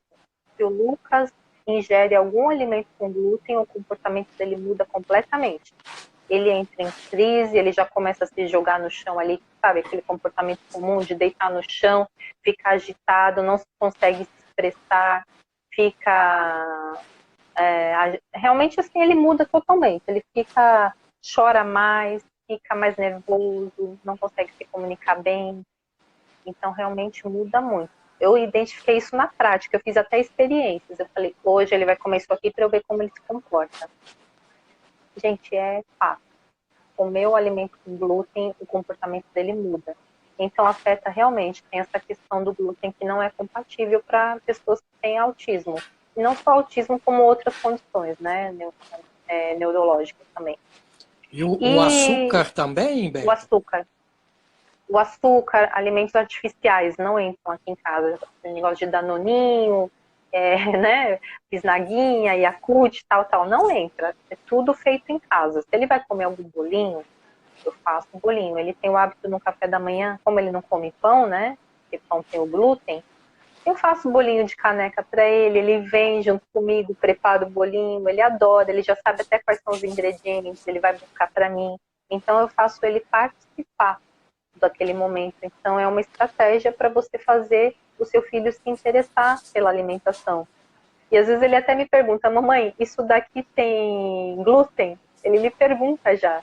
Se o Lucas ingere algum alimento com glúten, o comportamento dele muda completamente. Ele entra em crise, ele já começa a se jogar no chão ali, sabe? Aquele comportamento comum de deitar no chão, ficar agitado, não consegue se expressar, fica... realmente, assim, ele muda totalmente. Ele chora mais, fica mais nervoso, não consegue se comunicar bem. Então, realmente muda muito. Eu identifiquei isso na prática, eu fiz até experiências. Eu falei, hoje ele vai comer isso aqui para eu ver como ele se comporta. Gente, é fato. Comer o alimento com glúten, o comportamento dele muda. Então, afeta realmente. Tem essa questão do glúten que não é compatível para pessoas que têm autismo. E não só autismo, como outras condições, né? Neurológicas também. E o açúcar também, O Beto? açúcar, alimentos artificiais não entram aqui em casa. O negócio de danoninho, né, bisnaguinha, Yakult, tal, não entra. É tudo feito em casa. Se ele vai comer algum bolinho, eu faço um bolinho. Ele tem o hábito no café da manhã, como ele não come pão, né, porque pão tem o glúten, eu faço bolinho de caneca para ele vem junto comigo, prepara o bolinho, ele adora, ele já sabe até quais são os ingredientes, ele vai buscar para mim. Então eu faço ele participar daquele momento. Então é uma estratégia para você fazer o seu filho se interessar pela alimentação. E às vezes ele até me pergunta, mamãe, isso daqui tem glúten? Ele me pergunta já.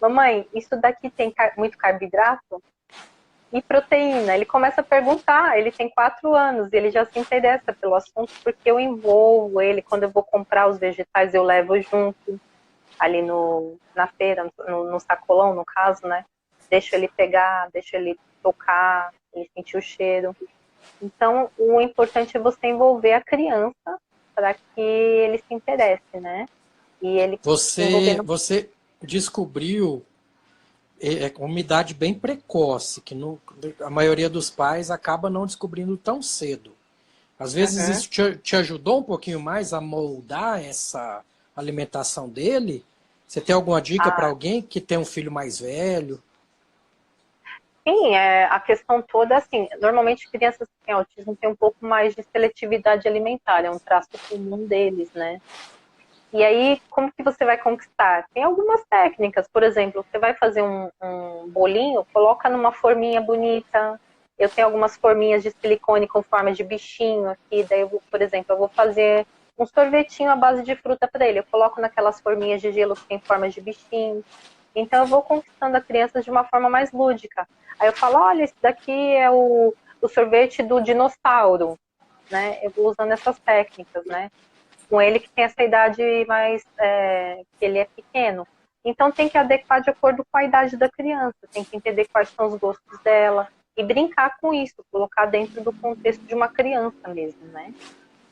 Mamãe, isso daqui tem muito carboidrato? E proteína? Ele começa a perguntar, ele tem 4 anos, e ele já se interessa pelo assunto, porque eu envolvo ele, quando eu vou comprar os vegetais, eu levo junto, ali na feira, no sacolão, no caso, né? Deixo ele pegar, deixo ele tocar, ele sentir o cheiro. Então, o importante é você envolver a criança para que ele se interesse, né? E ele se envolver no... Você descobriu uma idade bem precoce, que a maioria dos pais acaba não descobrindo tão cedo. Às vezes Uhum. isso te ajudou um pouquinho mais a moldar essa alimentação dele? Você tem alguma dica para alguém que tem um filho mais velho? Sim, a questão toda, assim, normalmente crianças que têm autismo têm um pouco mais de seletividade alimentar, é um traço comum deles, né? E aí, como que você vai conquistar? Tem algumas técnicas, por exemplo, você vai fazer um bolinho, coloca numa forminha bonita. Eu tenho algumas forminhas de silicone com forma de bichinho aqui, daí por exemplo, eu vou fazer um sorvetinho à base de fruta para ele. Eu coloco naquelas forminhas de gelo que tem forma de bichinho. Então eu vou conquistando a criança de uma forma mais lúdica. Aí eu falo, olha, esse daqui é o sorvete do dinossauro, né? Eu vou usando essas técnicas, né? Com ele que tem essa idade mais, que ele é pequeno. Então tem que adequar de acordo com a idade da criança, tem que entender quais são os gostos dela e brincar com isso, colocar dentro do contexto de uma criança mesmo, né?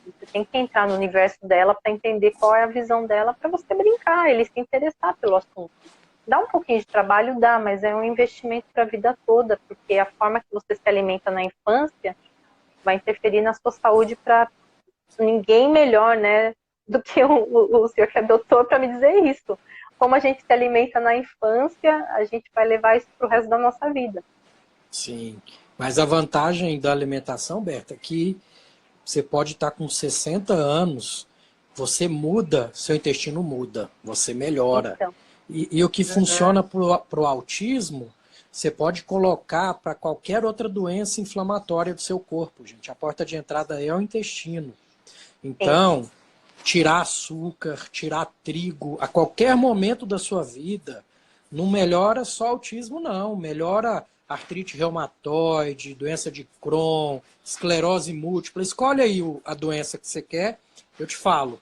Você tem que entrar no universo dela para entender qual é a visão dela, para você brincar, ele se interessar pelo assunto. Dá um pouquinho de trabalho, dá, mas é um investimento para a vida toda, porque a forma que você se alimenta na infância vai interferir na sua saúde para ninguém melhor, né, do que o senhor que é doutor para me dizer isso. Como a gente se alimenta na infância, a gente vai levar isso para o resto da nossa vida. Sim, mas a vantagem da alimentação, Berta, é que você pode estar com 60 anos, você muda, seu intestino muda, você melhora. Então, E o que funciona para o autismo, você pode colocar para qualquer outra doença inflamatória do seu corpo, gente. A porta de entrada é o intestino. sim, Então, tirar açúcar, tirar trigo, a qualquer momento da sua vida, não melhora só autismo, não. Melhora artrite reumatoide, doença de Crohn, esclerose múltipla. Escolhe aí a doença que você quer, eu te falo.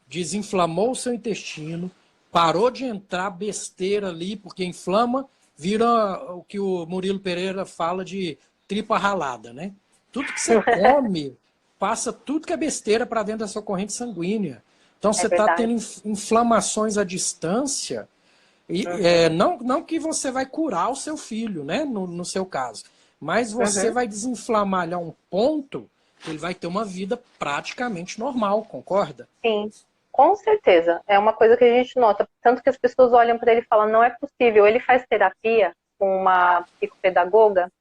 Desinflamou o seu intestino, parou de entrar besteira ali, porque inflama, vira o que o Murilo Pereira fala de tripa ralada, né? Tudo que você come passa tudo que é besteira para dentro da sua corrente sanguínea. Então é você está verdade. tendo inflamações à distância, e não que você vai curar o seu filho, né? No seu caso, mas você vai desinflamar ali a um ponto que ele vai ter uma vida praticamente normal, concorda? Sim, com certeza. É uma coisa que a gente nota. Tanto que as pessoas olham para ele e falam, não é possível. Ele faz terapia com uma psicopedagoga.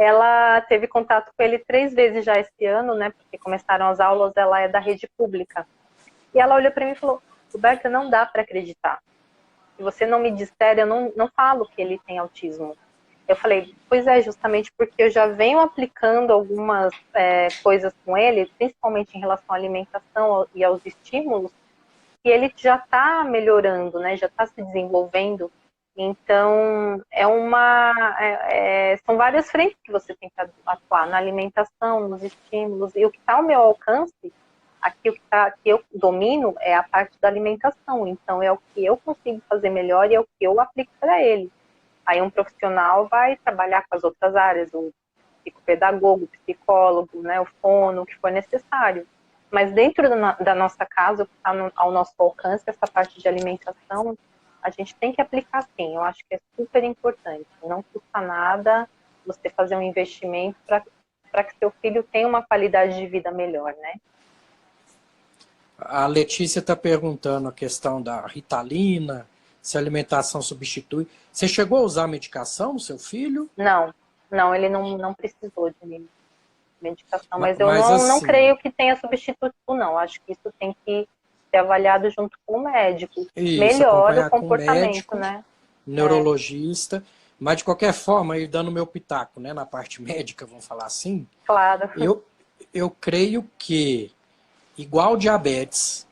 ela teve contato com ele 3 vezes já esse ano, né? Porque começaram as aulas, ela é da rede pública. E ela olhou para mim e falou: Roberta, não dá para acreditar. Se você não me disser, eu não falo que ele tem autismo. Eu falei, pois é, justamente porque eu já venho aplicando algumas coisas com ele, principalmente em relação à alimentação e aos estímulos, e ele já está melhorando, né? Já está se desenvolvendo. Então, são várias frentes que você tem que atuar, na alimentação, nos estímulos, e o que está ao meu alcance, aqui o que eu domino é a parte da alimentação, então é o que eu consigo fazer melhor e é o que eu aplico para ele. Aí um profissional vai trabalhar com as outras áreas, o psicopedagogo, o psicólogo, né, o fono, o que for necessário. Mas dentro da nossa casa, o que está ao nosso alcance, essa parte de alimentação, a gente tem que aplicar sim. Eu acho que é super importante. Não custa nada você fazer um investimento para que seu filho tenha uma qualidade de vida melhor, né? A Letícia está perguntando a questão da Ritalina, se a alimentação substitui. Você chegou a usar medicação no seu filho? Não, ele não precisou de medicação, mas eu Mas não assim, creio que tenha substituto, não. Acho que isso tem que ser avaliado junto com o médico. isso, Melhora o acompanhar com o comportamento, médico, né? neurologista, mas de qualquer forma, aí dando meu pitaco, né, na parte médica, vamos falar assim, Claro. eu creio que, igual diabetes,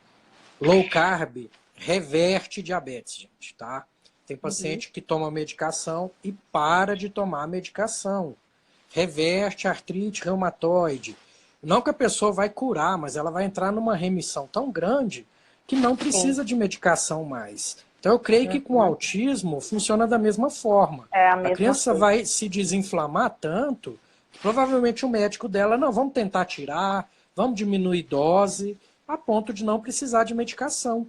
low carb reverte diabetes, gente, tá? Tem paciente que toma medicação e para de tomar medicação. Reverte artrite reumatoide. Não que a pessoa vai curar, mas ela vai entrar numa remissão tão grande que não precisa de medicação mais. Então eu creio que com o autismo funciona da mesma forma. É a A mesma criança coisa. vai se desinflamar tanto que provavelmente o médico dela, não, vamos tentar tirar, vamos diminuir dose, a ponto de não precisar de medicação.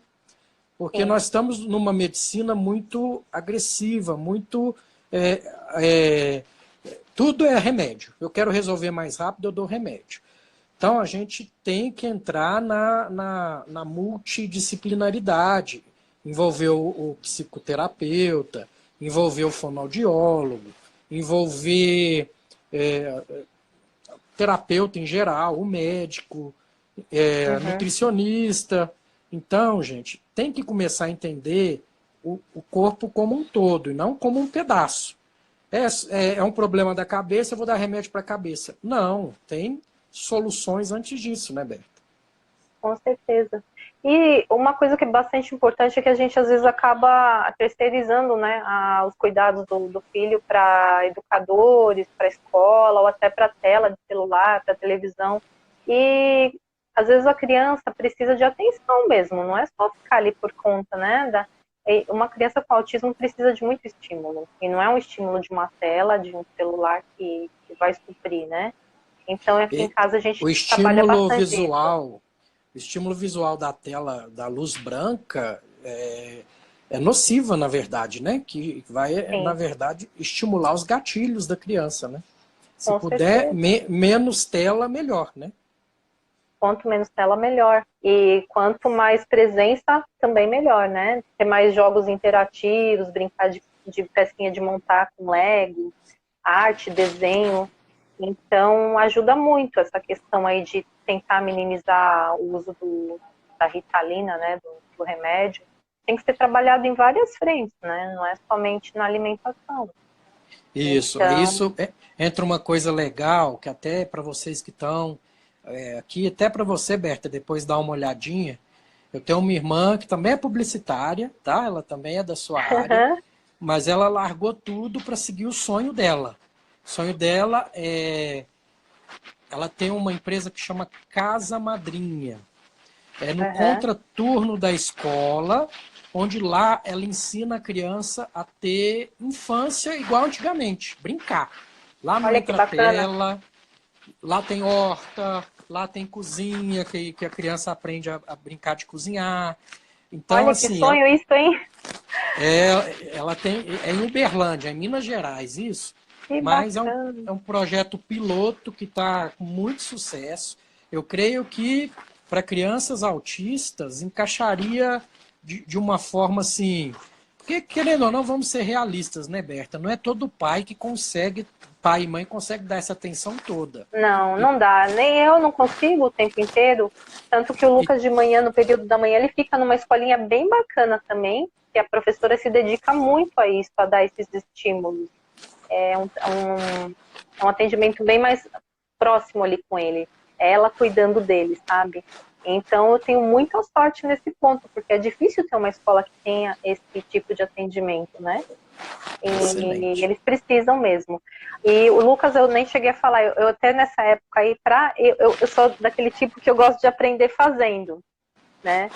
Porque Sim. nós estamos numa medicina muito agressiva, muito... tudo é remédio. Eu quero resolver mais rápido, eu dou remédio. Então a gente tem que entrar na multidisciplinaridade, envolver o psicoterapeuta, envolver o fonoaudiólogo, envolver terapeuta em geral, o médico, nutricionista. Então, gente, tem que começar a entender o corpo como um todo e não como um pedaço. É um problema da cabeça, eu vou dar remédio para a cabeça. Não, tem soluções antes disso, né, Berta? Com certeza. E uma coisa que é bastante importante é que a gente às vezes acaba terceirizando, né, os cuidados do filho para educadores, para escola ou até para tela de celular, para televisão. E às vezes a criança precisa de atenção mesmo, não é só ficar ali por conta, né? Uma criança com autismo precisa de muito estímulo. E não é um estímulo de uma tela, de um celular que vai suprir, né? Então aqui em casa a gente O trabalha estímulo bastante isso. visual, o estímulo visual da tela, da luz branca, é nociva, na verdade, né? Que vai, Sim. na verdade, estimular os gatilhos da criança, né? Se Com puder, certeza. menos tela, melhor, né? Quanto menos tela, melhor. E quanto mais presença, também melhor, né? Ter mais jogos interativos, brincar de pecinha de montar com Lego, arte, desenho. Então, ajuda muito essa questão aí de tentar minimizar o uso da Ritalina, né? Do remédio. Tem que ser trabalhado em várias frentes, né? Não é somente na alimentação. Isso, Então, isso entra uma coisa legal, que até para vocês que estão aqui, até para você, Berta, depois dar uma olhadinha. Eu tenho uma irmã que também é publicitária, tá? Ela também é da sua área, mas ela largou tudo para seguir o sonho dela. O sonho dela ela tem uma empresa que chama Casa Madrinha. É no contraturno da escola, onde lá ela ensina a criança a ter infância igual antigamente, brincar. Lá não olha que entra bacana. tela, lá tem horta, lá tem cozinha, que a criança aprende a brincar de cozinhar. Então, Olha que assim, sonho isso, hein? ela tem. É em Uberlândia, é em Minas Gerais, isso. Que Mas bacana. é um projeto piloto que está com muito sucesso. Eu creio que para crianças autistas encaixaria de uma forma assim. Porque, querendo ou não, vamos ser realistas, né, Berta? Não é todo pai que consegue, pai e mãe consegue dar essa atenção toda. Não, não dá. Nem eu não consigo o tempo inteiro. Tanto que o E, Lucas de manhã, no período da manhã, ele fica numa escolinha bem bacana também, que a professora se dedica muito a isso, a dar esses estímulos. É um atendimento bem mais próximo ali com ele. É ela cuidando dele, sabe? Então eu tenho muita sorte nesse ponto, porque é difícil ter uma escola que tenha esse tipo de atendimento, né? E excelente. eles precisam mesmo. E o Lucas, eu nem cheguei a falar, eu até nessa época aí, eu sou daquele tipo que eu gosto de aprender fazendo, né?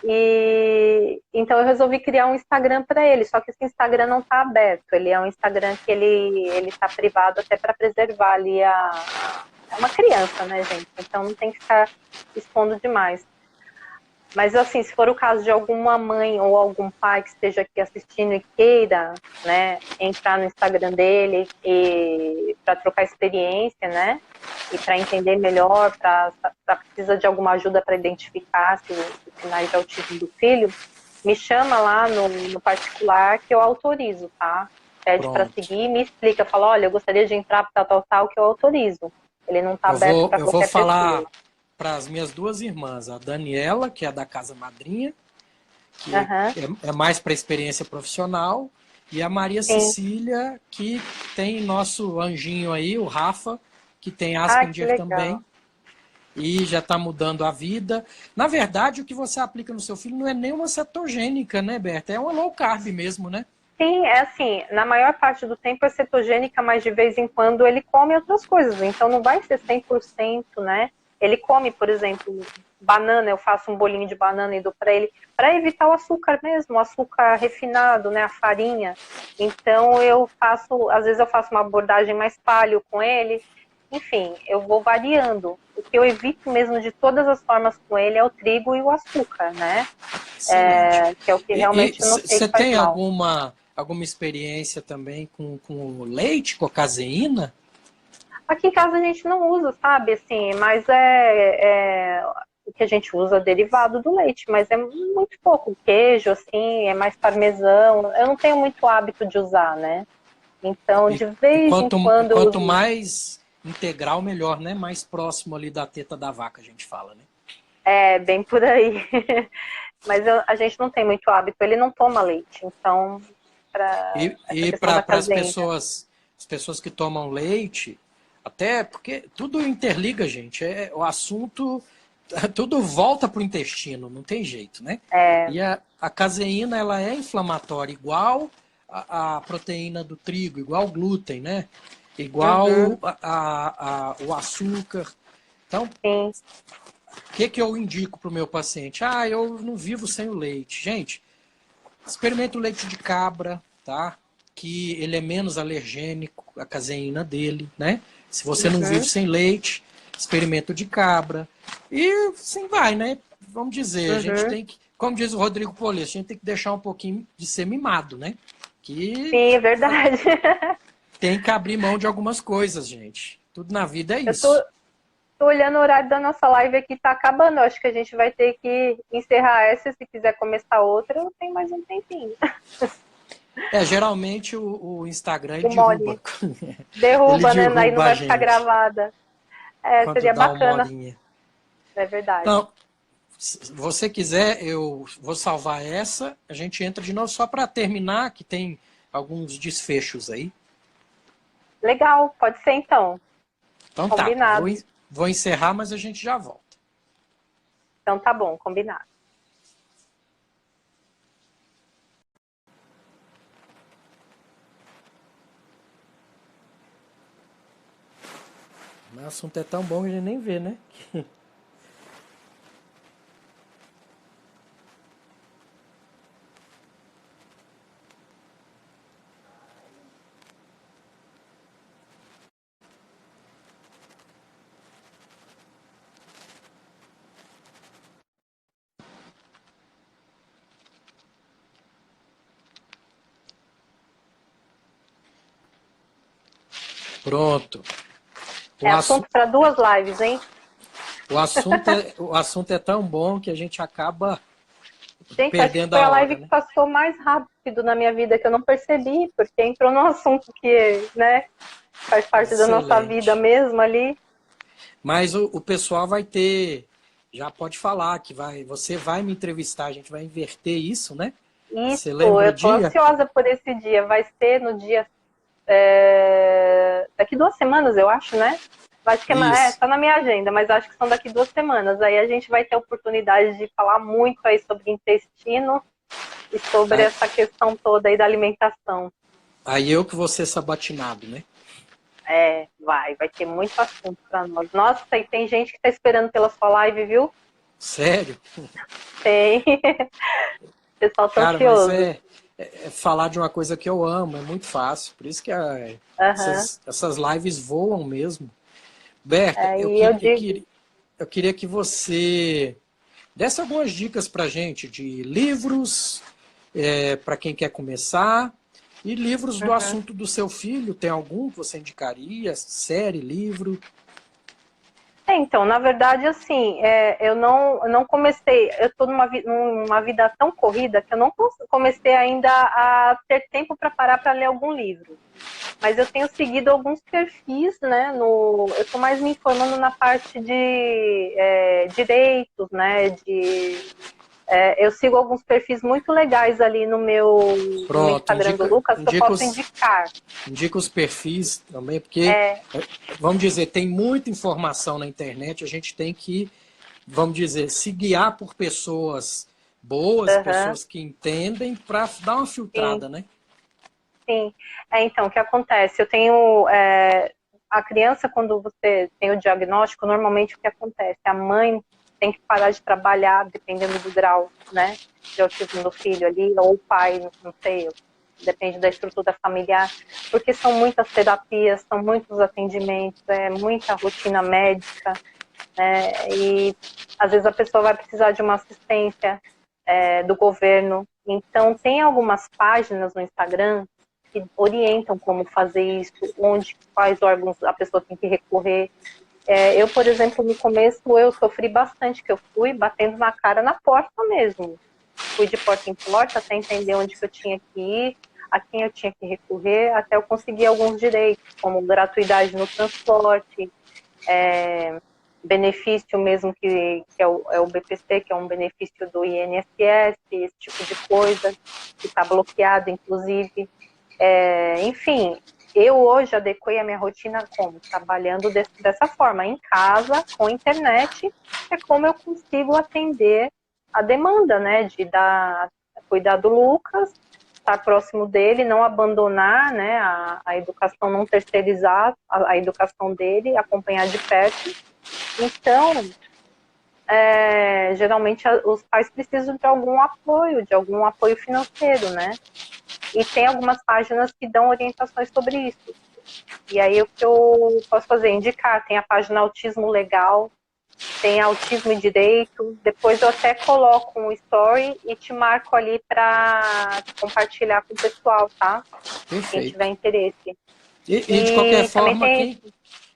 E então eu resolvi criar um Instagram para ele, só que esse Instagram não está aberto, ele é um Instagram que ele está privado até para preservar ali é uma criança, né, gente? Então não tem que ficar expondo demais. Mas, assim, se for o caso de alguma mãe ou algum pai que esteja aqui assistindo e queira, né, entrar no Instagram dele e para trocar experiência, né, e para entender melhor, para precisa de alguma ajuda para identificar os sinais de autismo do filho, me chama lá no particular que eu autorizo, tá? Pede para Pronto. seguir e me explica, fala, olha, eu gostaria de entrar para tal, que eu autorizo. Ele não está aberto para Eu vou qualquer falar pessoa. para as minhas duas irmãs, a Daniela, que é da Casa Madrinha, que Aham, é mais para experiência profissional, e a Maria sim. Cecília, que tem nosso anjinho aí, o Rafa, que tem Ah, que Asperger legal. também, e já está mudando a vida. Na verdade, o que você aplica no seu filho não é nenhuma cetogênica, né, Berta? É uma low carb mesmo, né? Sim, é assim, na maior parte do tempo é cetogênica, mas de vez em quando ele come outras coisas, então não vai ser 100%, né? Ele come, por exemplo, banana, eu faço um bolinho de banana e dou para ele, para evitar o açúcar mesmo, o açúcar refinado, né, a farinha. Então às vezes eu faço uma abordagem mais paleo com ele, enfim, eu vou variando. O que eu evito mesmo de todas as formas com ele é o trigo e o açúcar, né? Excelente. Que é o que E realmente eu não sei você que faz tem mal. alguma experiência também com o leite, com a caseína? Aqui em casa a gente não usa, sabe, assim, mas o que a gente usa é derivado do leite, mas é muito pouco. Queijo, assim, é mais parmesão. Eu não tenho muito hábito de usar, né? Então, de E vez em quando eu quanto uso. mais integral, melhor, né? Mais próximo ali da teta da vaca, a gente fala, né? É, bem por aí. Mas a gente não tem muito hábito. Ele não toma leite, então, para essa E questão para da caseína. as pessoas que tomam leite, até porque tudo interliga, gente. O assunto, tudo volta para o intestino, não tem jeito, né? É, E a caseína, ela é inflamatória, igual a proteína do trigo, igual o glúten, né? uhum, Igual o açúcar. Então, sim, o que eu indico para o meu paciente? Ah, eu não vivo sem o leite. Gente, experimenta o leite de cabra, tá? Que ele é menos alergênico, a caseína dele, né? Se você não vive uhum, sem leite, experimenta o de cabra. E assim vai, né? Vamos dizer, a gente uhum. tem que, como diz o Rodrigo Polês, a gente tem que deixar um pouquinho de ser mimado, né? Que Sim, é verdade. tem que abrir mão de algumas coisas, gente. Tudo na vida é Eu tô, isso. Tô olhando o horário da nossa live aqui, tá acabando. Eu acho que a gente vai ter que encerrar essa. Se quiser começar outra, eu tenho mais um tempinho. Geralmente o Instagram Uma derruba. horinha. Ele Derruba, né? Aí não derruba a vai ficar gente gravada. É, quando seria dá uma bacana. horinha. É verdade. Então, se você quiser, eu vou salvar essa. A gente entra de novo só para terminar, que tem alguns desfechos aí. Legal, pode ser então. Então tá, Combinado. vou encerrar, mas a gente já volta. Então tá bom, combinado. Mas o assunto é tão bom que a gente nem vê, né? Pronto. É O, assu assunto para duas lives, hein? o assunto é tão bom que a gente acaba Gente, acho que perdendo foi a a hora, live que né? passou mais rápido na minha vida, que eu não percebi, porque entrou num assunto que, né, faz parte da nossa vida Excelente. mesmo ali. Mas o pessoal vai ter, já pode falar que você vai me entrevistar, a gente vai inverter isso, né? Você Isso, lembra o eu tô dia? ansiosa por esse dia. Vai ser no dia daqui 2 semanas, eu acho, né? Acho que Isso. tá na minha agenda, mas acho que são daqui 2 semanas. Aí a gente vai ter a oportunidade de falar muito aí sobre intestino e sobre Aí, essa questão toda aí da alimentação. aí eu que vou ser sabatinado, né? Vai ter muito assunto para nós. Nossa, e tem gente que tá esperando pela sua live, viu? Sério? Tem. O pessoal tá Cara, mas ansioso. é falar de uma coisa que eu amo, é muito fácil. Por isso que Aham. essas lives voam mesmo. Berta, E eu digo, eu queria que você desse algumas dicas pra gente de livros, para quem quer começar, e livros do uhum. assunto do seu filho. Tem algum que você indicaria? Série, livro? Então, na verdade, assim, eu não comecei, eu estou numa vida tão corrida que eu não comecei ainda a ter tempo para parar para ler algum livro. Mas eu tenho seguido alguns perfis, né? Eu estou mais me informando na parte de direitos, né? Eu sigo alguns perfis muito legais ali no meu Pronto, Instagram do Lucas que eu posso indicar. indica os perfis também, porque, vamos dizer, tem muita informação na internet, a gente tem que, vamos dizer, se guiar por pessoas boas, Aham, pessoas que entendem, para dar uma sim. filtrada, né? Sim, então, o que acontece? A criança, quando você tem o diagnóstico, normalmente o que acontece? A mãe tem que parar de trabalhar, dependendo do grau, né, de autismo do filho ali, ou o pai, não sei, depende da estrutura familiar, porque são muitas terapias, são muitos atendimentos, muita rotina médica, e às vezes a pessoa vai precisar de uma assistência do governo. Então, tem algumas páginas no Instagram que orientam como fazer isso, quais órgãos a pessoa tem que recorrer. Eu, por exemplo, no começo eu sofri bastante, que eu fui batendo na cara na porta mesmo. Fui de porta em porta até entender onde que eu tinha que ir, a quem eu tinha que recorrer, até eu conseguir alguns direitos, como gratuidade no transporte, benefício mesmo que é o BPC, que é um benefício do INSS, esse tipo de coisa, que está bloqueado, inclusive. Enfim, eu hoje adequei a minha rotina como? Trabalhando dessa forma, em casa, com internet, é como eu consigo atender a demanda, né, cuidar do Lucas, estar próximo dele, não abandonar, né, a educação, não terceirizar a educação dele, acompanhar de perto. Então, geralmente os pais precisam de algum apoio financeiro, né? E tem algumas páginas que dão orientações sobre isso. E aí o que eu posso fazer? Indicar. Tem a página Autismo Legal, tem Autismo e Direito. Depois eu até coloco um story e te marco ali para compartilhar com o pessoal, tá? Quem tiver Perfeito. interesse. E de qualquer E também forma, tem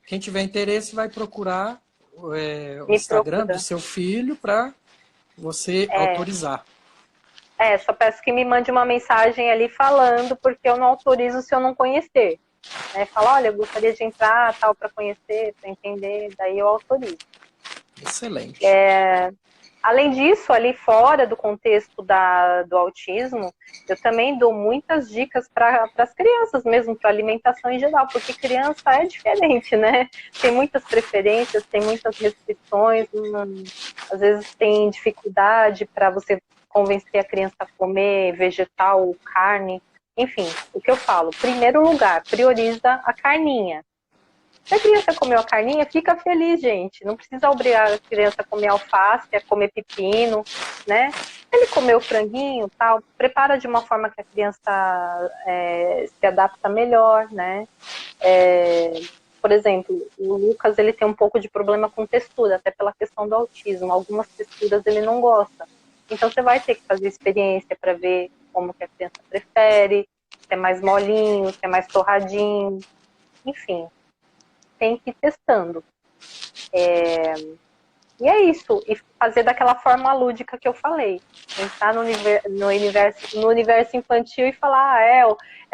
quem tiver interesse vai procurar o Me Instagram do Procura. seu filho para você autorizar. Só peço que me mande uma mensagem ali falando, porque eu não autorizo se eu não conhecer. Fala, olha, eu gostaria de entrar, tal, para conhecer, para entender, daí eu autorizo. Excelente. Além disso, ali fora do contexto do autismo, eu também dou muitas dicas para as crianças mesmo, para alimentação em geral, porque criança é diferente, né? Tem muitas preferências, tem muitas restrições, às vezes tem dificuldade para você convencer a criança a comer vegetal, carne, enfim, o que eu falo, primeiro lugar, prioriza a carninha. Se a criança comeu a carninha, fica feliz, gente. Não precisa obrigar a criança a comer alface, a comer pepino, né? Se ele comeu franguinho, tal, prepara de uma forma que a criança se adapta melhor, né? Por exemplo, o Lucas, ele tem um pouco de problema com textura, até pela questão do autismo. Algumas texturas ele não gosta. Então, você vai ter que fazer experiência para ver como que a criança prefere, se é mais molinho, se é mais torradinho, enfim, tem que ir testando. E é isso, e fazer daquela forma lúdica que eu falei. Entrar no universo infantil e falar, é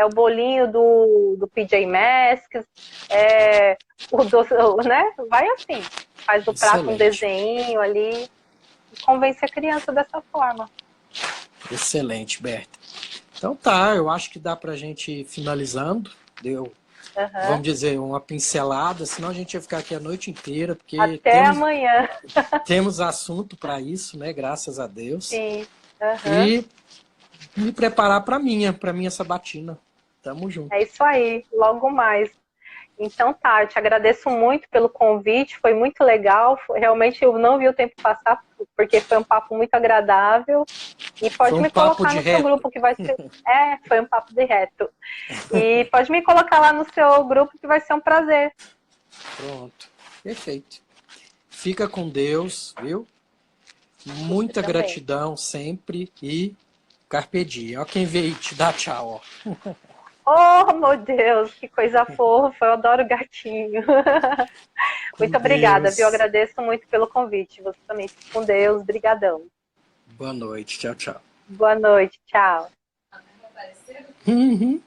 o bolinho do PJ Masks, é o doce, né? Vai assim, faz do prato um Excelente. desenho ali, e convence a criança dessa forma. Excelente, Berta. Então tá, eu acho que dá pra gente ir finalizando. Deu, vamos dizer, uma pincelada, senão a gente ia ficar aqui a noite inteira, porque Até amanhã. temos assunto para isso, né? Graças a Deus. Sim. E me preparar para minha sabatina. Tamo junto. É isso aí, logo mais. Então tá, eu te agradeço muito pelo convite, foi muito legal. Realmente eu não vi o tempo passar, porque foi um papo muito agradável. E pode Foi um me papo colocar de no seu reto. grupo que vai ser. Foi um papo de reto. E pode me colocar lá no seu grupo que vai ser um prazer. Pronto. Perfeito. Fica com Deus, viu? Muita gratidão sempre e carpe diem. Ó quem veio te dar tchau, ó. Oh, meu Deus, que coisa fofa, eu adoro gatinho. Muito obrigada, viu? Eu agradeço muito pelo convite. Você também fica com Deus, brigadão. Boa noite, tchau, tchau. Boa noite, tchau. Uhum.